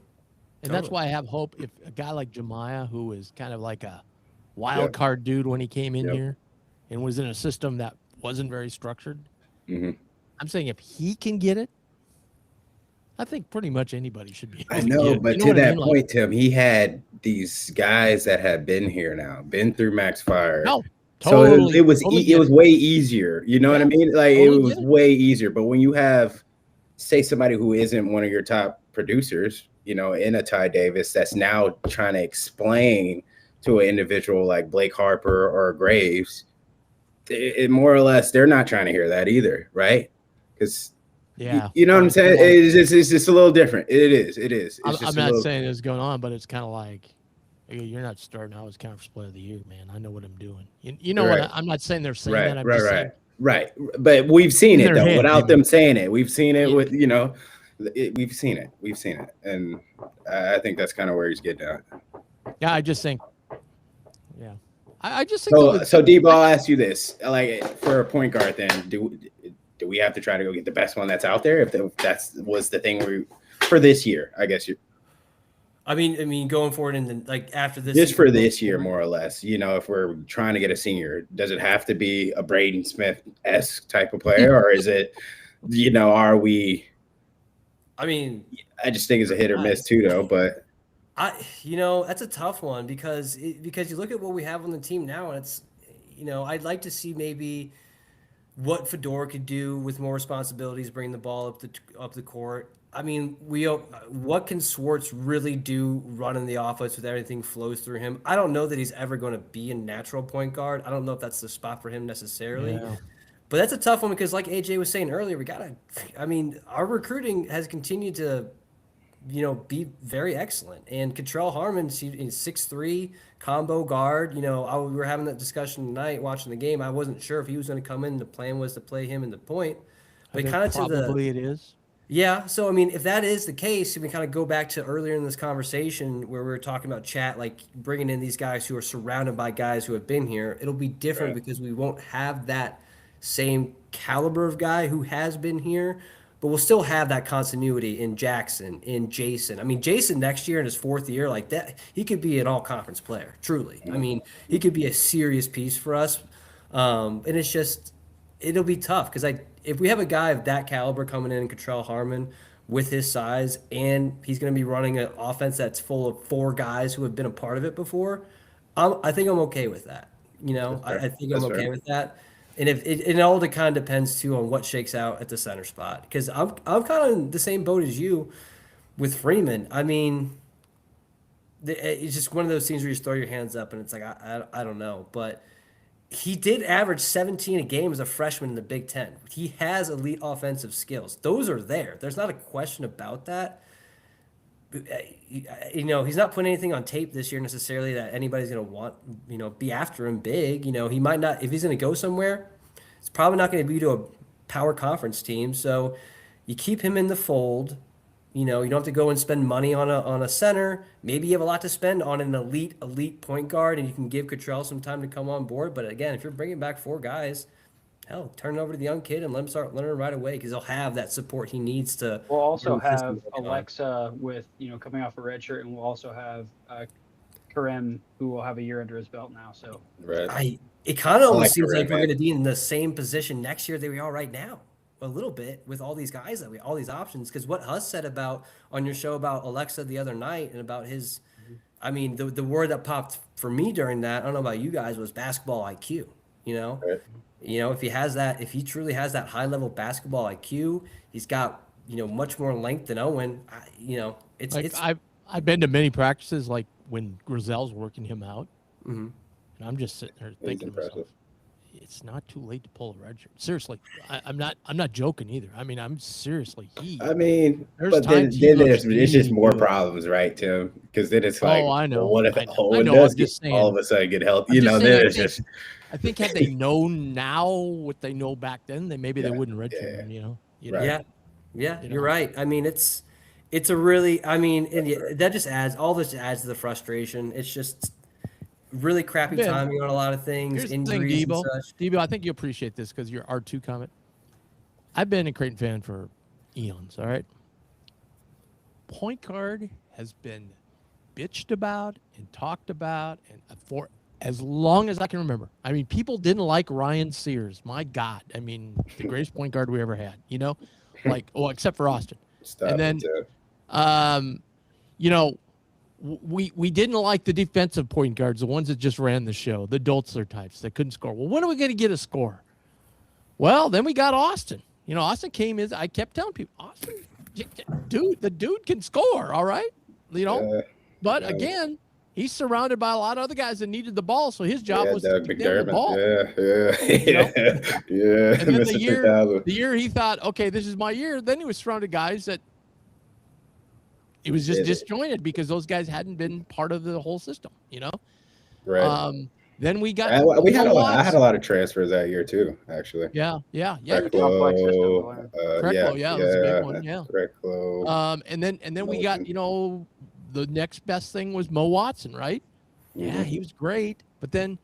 And that's why I have hope if a guy like Jemiah, who is kind of like a wild card dude when he came in here, and was in a system that wasn't very structured. Mm-hmm. I'm saying if he can get it. I think pretty much anybody should be. I know, but to that point, Tim, he had these guys that had been here now, been through Max Fire. No, totally. So it was way easier. You know what I mean? Like it was way easier. But when you have, say, somebody who isn't one of your top producers, in a Ty Davis, that's now trying to explain to an individual like Blake Harper or Graves, it more or less they're not trying to hear that either, right? Because you know what I'm saying? It's just a little different. It is. I'm not saying it's going on, but it's kind of like you're not starting out as conference player of the year, man. I know what I'm doing. You know what? I'm not saying they're saying that. I'm just saying, right. But we've seen it though, without them saying it. We've seen it with we've seen it, and I think that's kind of where he's getting at. Yeah, I just think. Yeah, I just think. So Debo, I'll ask you this: like for a point guard, then do we have to try to go get the best one that's out there? If that was the thing for this year, I guess I mean, going forward and like after this, just for this year, more or less. If we're trying to get a senior, does it have to be a Braden Smith-esque type of player, or is it, are we? I mean, I just think it's a hit or miss too, though. But that's a tough one because you look at what we have on the team now, and it's, I'd like to see maybe what Fedor could do with more responsibilities, bringing the ball up the court. I mean, what can Swartz really do running the offense with everything flows through him? I don't know that he's ever going to be a natural point guard. I don't know if that's the spot for him necessarily. Yeah. But that's a tough one because like AJ was saying earlier, our recruiting has continued to, be very excellent. And Cottrell Harmon, he's 6'3", combo guard. We were having that discussion tonight watching the game. I wasn't sure if he was going to come in. The plan was to play him in the point. But kind of probably it is. Yeah. So, I mean, if that is the case, we kind of go back to earlier in this conversation where we were talking about chat, like bringing in these guys who are surrounded by guys who have been here. It'll be different because we won't have that same caliber of guy who has been here. But we'll still have that continuity in Jackson, in Jason. I mean, Jason next year in his 4th year, like that, he could be an all-conference player, truly. I mean, he could be a serious piece for us. And it's just, it'll be tough because if we have a guy of that caliber coming in, Cottrell Harmon, with his size, and he's going to be running an offense that's full of 4 guys who have been a part of it before, I think I'm okay with that. I think I'm okay with that. And if it all kind of depends too on what shakes out at the center spot, because I'm kind of in the same boat as you with Freeman. I mean, it's just one of those things where you just throw your hands up and it's like I don't know, but he did average 17 a game as a freshman in the Big Ten. He has elite offensive skills; those are there. There's not a question about that. He's not putting anything on tape this year necessarily that anybody's going to want, be after him big. He might not, if he's going to go somewhere, it's probably not going to be to a power conference team. So you keep him in the fold. You don't have to go and spend money on a center. Maybe you have a lot to spend on an elite point guard, and you can give Cottrell some time to come on board. But again, if you're bringing back 4 guys, hell, turn it over to the young kid and let him start learning right away because he'll have that support he needs to. We'll also have Alexa with, coming off a red shirt, and we'll also have Karem, who will have a year under his belt now. So it kind of almost seems like we're going to be in the same position next year that we are right now, a little bit with all these guys all these options. Because what Huss said on your show about Alexa the other night and about his, I mean, the word that popped for me during that, I don't know about you guys, was basketball IQ. Right. If he truly has that high level basketball IQ, he's got, much more length than Owen. I've been to many practices, like when Grizel's working him out, Mm-hmm. And I'm just sitting there thinking to myself, it's not too late to pull a red shirt. Seriously, I'm not joking either. I mean, I'm seriously. I mean, there's but then times he looks it's just really more good. problems, right, Tim? Because then it's like, I know. well, what if I know. Owen I know, does I'm get, just saying, all of a sudden get healthy? I'm You just know, saying, then it's just. I think had they known now what they know back then, then maybe they wouldn't redshirt him. You know. Right. Yeah, you're right. I mean, it's a really. I mean, that just adds all this adds to the frustration. It's just really crappy Ben, timing on a lot of things, Here's the thing, injuries and Debo. such. Debo, I think you appreciate this because you're R2 comment. I've been a Creighton fan for eons, all right? Point guard has been bitched about and talked about and for as long as I can remember. I mean, people didn't like Ryan Sears. My God. I mean, the greatest point guard we ever had, you know? Like, well, except for Austin. Stop and then, you know, we didn't like the defensive point guards, the ones that just ran the show, the Doltzler types that couldn't score. Well, when are we going to get a score? Well, then we got Austin. You know, Austin came in. I kept telling people, Austin, the dude can score, all right? You know, but again, he's surrounded by a lot of other guys that needed the ball, so his job was to get the ball. Yeah. And then the year he thought, okay, this is my year, then he was surrounded guys that it was just disjointed because those guys hadn't been part of the whole system, you know? Right. Then we got I had a lot of transfers that year too, actually. Yeah. Correct. Yeah, it was a big one. Yeah. Correct. And then we got, you know, the next best thing was Mo Watson, right? Yeah, he was great, but then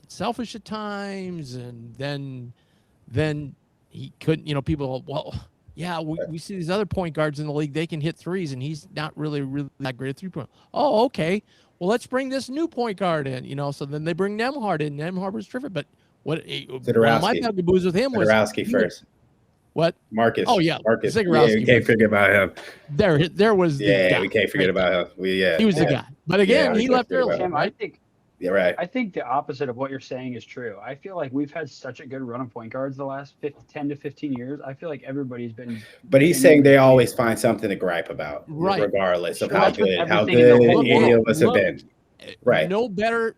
selfish at times, and then he couldn't. You know, people. Well, yeah, we see these other point guards in the league; they can hit threes, and he's not really that great at 3-point. Oh, okay. Well, let's bring this new point guard in. You know, so then they bring Nembhard in. Nembhard was terrific, but one of my bugaboos with him was Zagorowski first. What? Marcus. Oh yeah, Marcus. Zagorowski. Yeah, we can't forget about him. There was the guy. We can't forget about him. He was the guy. But again, he left early. Tim, right? I think the opposite of what you're saying is true. I feel like we've had such a good run of point guards the last 10 to 15 years. I feel like everybody's been. But he's saying they always find something to gripe about, right? Regardless of Sure, how good any of us have been. Right. No better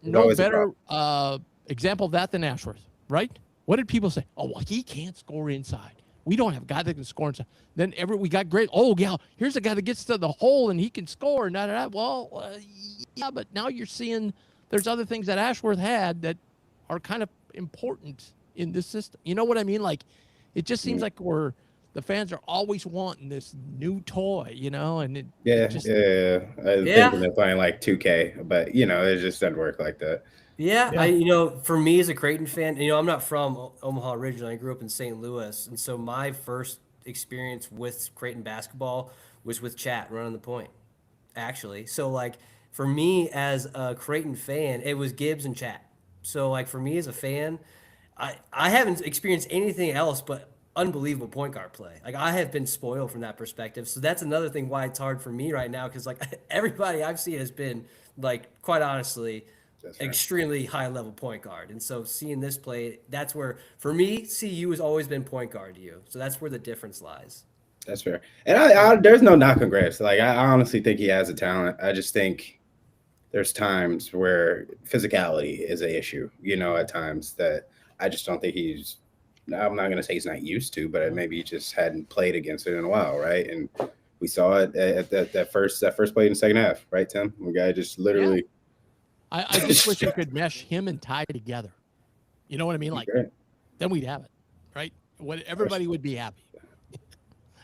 example of that than Ashworth, right? What did people say? Oh, well, he can't score inside. We don't have a guy that can score inside. Then we got great. Oh, yeah, here's a guy that gets to the hole and he can score. Well, yeah, but now you're seeing there's other things that Ashworth had that are kind of important in this system. You know what I mean? Like, it just seems like the fans are always wanting this new toy, you know? And I think they're playing like 2K, but you know, it just doesn't work like that. Yeah. For me as a Creighton fan, I'm not from Omaha originally. I grew up in St. Louis, and so my first experience with Creighton basketball was with Chat running the point, actually. So like for me as a Creighton fan, it was Gibbs and Chat. So like for me as a fan, I haven't experienced anything else but unbelievable point guard play. Like I have been spoiled from that perspective. So that's another thing why it's hard for me right now, because like everybody I've seen has been like, quite honestly, extremely high level point guard. And so seeing this play, that's where for me, CU has always been point guard to you. So that's where the difference lies. That's fair. And I there's no knock on Graves. Like I honestly think he has a talent. I just think there's times where physicality is an issue, you know, at times that I just don't think he's, I'm not going to say he's not used to, but maybe he just hadn't played against it in a while. Right. And we saw it at that first play in the second half, right, Tim? The guy just literally. Yeah. I just wish we could mesh him and Ty together. You know what I mean? Like, then we'd have it, right? Everybody would be happy.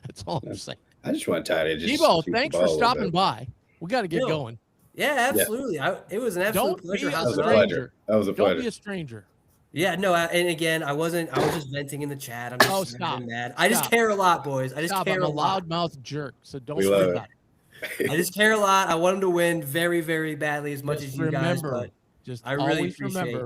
That's all I'm saying. I just want Ty to just. Debo, thanks for stopping by. We got to get going. Yeah, absolutely. Yeah. It was an absolute pleasure. That was a pleasure. Don't be a stranger. Yeah, no, and again, I was just venting in the chat. I'm just stop. Mad. I just care a lot, boys. I just care a lot. I'm a loudmouth jerk, so don't worry about it. I just care a lot. I want him to win very, very badly, as much as you guys. But I really appreciate.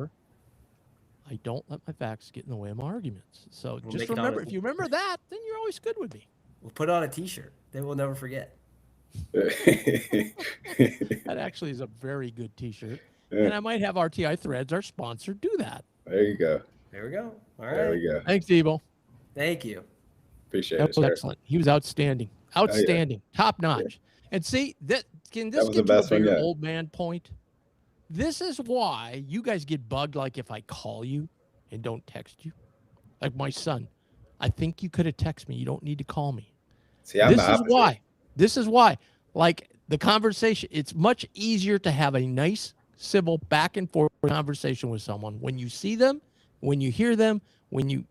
I don't let my facts get in the way of my arguments. So just remember, if you remember that, then you're always good with me. We'll put on a T-shirt. Then we'll never forget. That actually is a very good T-shirt, and I might have RTI Threads, our sponsor, do that. There you go. There we go. All right. There we go. Thanks, Debo. Thank you. Appreciate that it. That was excellent. He was outstanding. Outstanding. Top notch. And see, can That this was the get to a best one bigger yet. old man point? This is why you guys get bugged like if I call you and don't text you. Like my son. I think you could have texted me. You don't need to call me. See, I'm the This is opposite. why. This is why. Like the conversation, it's much easier to have a nice, civil, back and forth conversation with someone when you see them, when you hear them, when you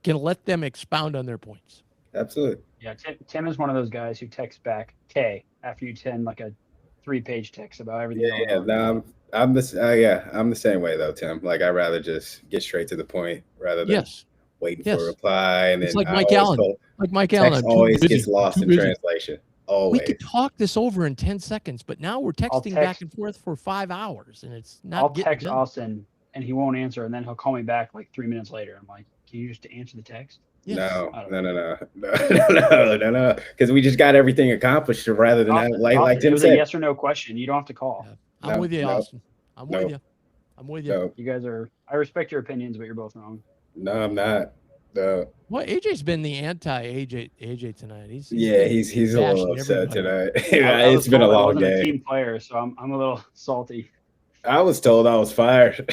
can let them expound on their points. Absolutely. Yeah, Tim is one of those guys who texts back K after you send like a 3-page text about everything going Yeah, on. no, I'm the same way though, Tim. Like I'd rather just get straight to the point rather than waiting for a reply. And It's then like I Mike always Allen. told, Like Mike Allen, text I'm too always busy. gets lost I'm in too busy. translation. We Always. could talk this over in 10 seconds, but now we're texting back text- and forth for 5 hours, and it's not I'll getting text done. Austin and he won't answer, and then he'll call me back like 3 minutes later. I'm like, can you just answer the text? Yes. No. I don't No. Because we just got everything accomplished rather than Austin, like it Tim was a said. yes or no question. You don't have to call. Yeah. I'm with you, Austin. I'm with you. I'm with you. No, You guys are. I respect your opinions, but you're both wrong. no, I'm not. No. Well, AJ's been the anti-AJ tonight. He's He's a little bashing upset everybody. tonight. I was It's been a told I long wasn't day. a team player, so I'm a little salty. I was told I was fired,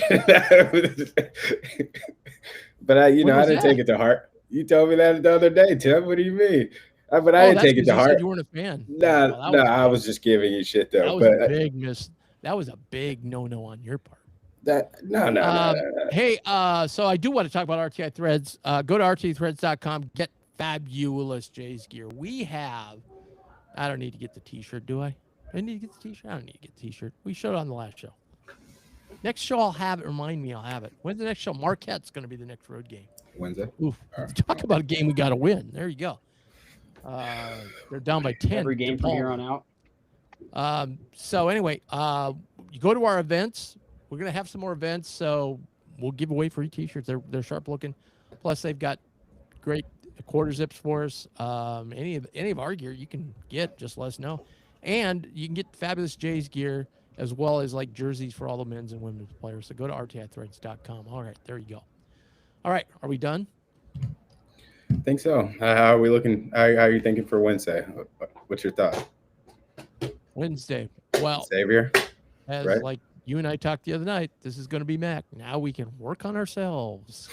but I didn't take it to heart. You told me that the other day, Tim. What do you mean? But I didn't take it to you heart. Said you weren't a fan. No, I was just giving you shit though. That was a big miss. That was a big no on your part. No. Hey, so I do want to talk about RTI Threads. Go to rtthreads.com. Get fabulous Jays gear. We have. I don't need to get the T-shirt, do I? Do I need to get the T-shirt? I don't need to get the T-shirt. We showed it on the last show. Next show, I'll have it. Remind me, I'll have it. When's the next show? Marquette's going to be the next road game. Wednesday. Oof. Talk about a game we got to win. There you go. They're down by 10. Every game from here on out. So anyway, you go to our events. We're going to have some more events, so we'll give away free T-shirts. They're sharp looking. Plus, they've got great quarter zips for us. Any of our gear you can get, just let us know. And you can get fabulous Jays gear as well as like jerseys for all the men's and women's players. So go to rtithreads.com. All right, there you go. All right, are we done? I think so. How are we looking? How are you thinking for Wednesday? What's your thought? Wednesday. Well, Xavier, as right? like you and I talked the other night, this is going to be Mac. Now we can work on ourselves.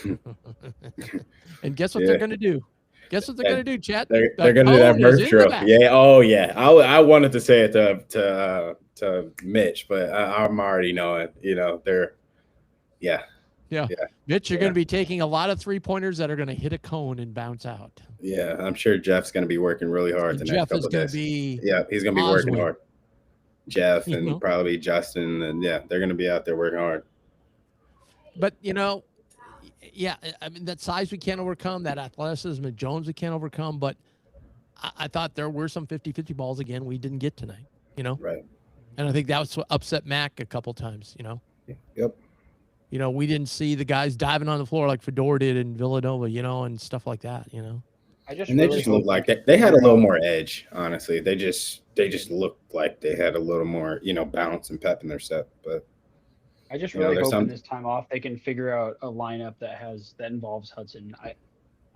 And guess what they're going to do? Guess what they're going to do, chat? They're going to do that merch drill. Yeah. Oh, yeah. I wanted to say it to Mitch, but I'm already knowing. They're. Yeah. Mitch, you're going to be taking a lot of 3-pointers that are going to hit a cone and bounce out. Yeah, I'm sure Jeff's going to be working really hard the next couple of days. Yeah, he's going to be working hard. Jeff and probably Justin, and they're going to be out there working hard. But I mean that size we can't overcome, that athleticism of Jones we can't overcome. But I thought there were some 50-50 balls again we didn't get tonight. Right. And I think that was what upset Mac a couple times. Yep. We didn't see the guys diving on the floor like Fedor did in Villanova, and stuff like that. I just and they just looked like they had a little more edge. Honestly, they just looked like they had a little more, bounce and pep in their step. But I just really hope in this time off they can figure out a lineup that involves Hudson.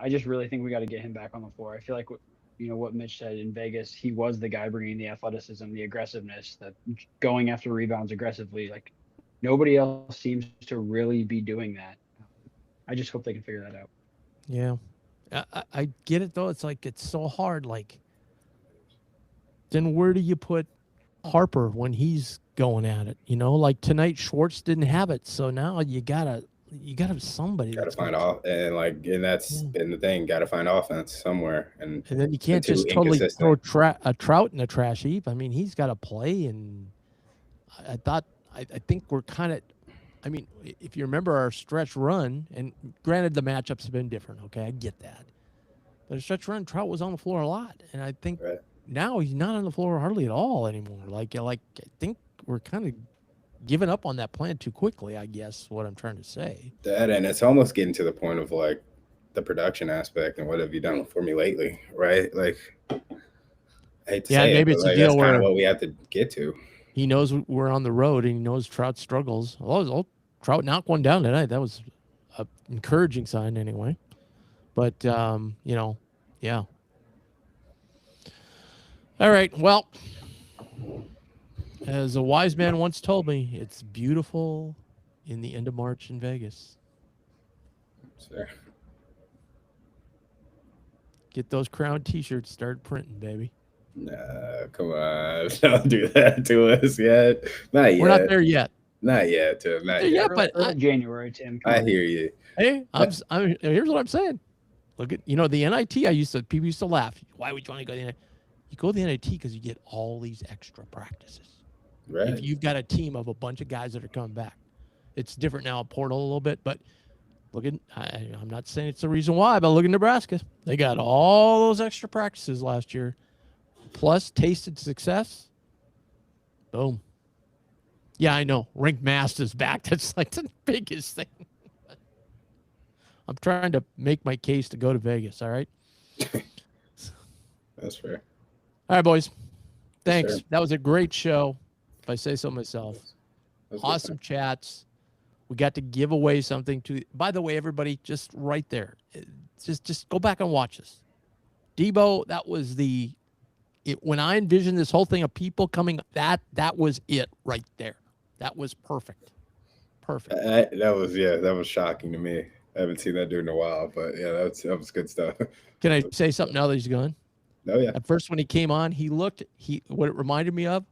I just really think we got to get him back on the floor. I feel like what Mitch said in Vegas, he was the guy bringing the athleticism, the aggressiveness, the going after rebounds aggressively. Like nobody else seems to really be doing that. I just hope they can figure that out. Yeah. I get it though. It's like it's so hard. Like, then where do you put Harper when he's going at it? Like tonight Schwartz didn't have it, so now you gotta have somebody. Gotta find off, and that's been the thing. Got to find offense somewhere, and then you can't just totally throw a Trout in the trash heap. I mean, he's got to play, and I think we're kind of. I mean, if you remember our stretch run, and granted the matchups have been different, okay, I get that. But a stretch run, Trout was on the floor a lot, and I think now he's not on the floor hardly at all anymore. Like I think we're kind of giving up on that plan too quickly, I guess, what I'm trying to say. That, and it's almost getting to the point of like the production aspect and what have you done for me lately, right? Like, I hate to say maybe it, it's but a deal that's where kind of what we have to get to. He knows we're on the road, and he knows Trout struggles. Trout knocked one down tonight. That was an encouraging sign anyway. But, yeah. All right. Well, As a wise man once told me, it's beautiful in the end of March in Vegas. Sure. Get those Crown T-shirts, start printing, baby. Nah, come on. Don't do that to us yet. Not yet. We're not there yet. Not yet, Tim. Not Yeah, yet. but early January, Tim. Come I on. hear you. Hey, here's what I'm saying. Look at the NIT. People used to laugh. Why would you want to go to the NIT? You go to the NIT because you get all these extra practices. Right. If you've got a team of a bunch of guys that are coming back, it's different now at Portal a little bit. But I'm not saying it's the reason why, but look at Nebraska. They got all those extra practices last year, plus tasted success. Boom. Yeah, I know. Rink Master's back. That's like the biggest thing. I'm trying to make my case to go to Vegas. All right. That's fair. All right, boys. Thanks. Sure. That was a great show, if I say so myself. Awesome chats. We got to give away something to. By the way, everybody, just right there, just go back and watch this. Debo, that was when I envisioned this whole thing of people coming. That was it right there. That was perfect. Perfect. That was shocking to me. I haven't seen that dude in a while, but yeah, that was good stuff. Can I say something now that he's gone? Oh yeah. At first, when he came on, what it reminded me of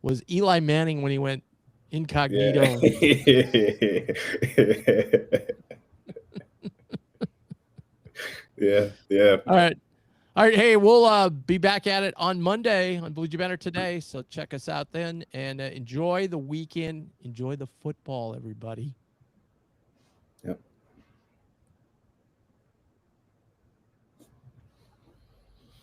was Eli Manning when he went incognito. Yeah. Yeah. All right. Hey, we'll be back at it on Monday on Blue Jay Banner today. So check us out then and enjoy the weekend. Enjoy the football, everybody.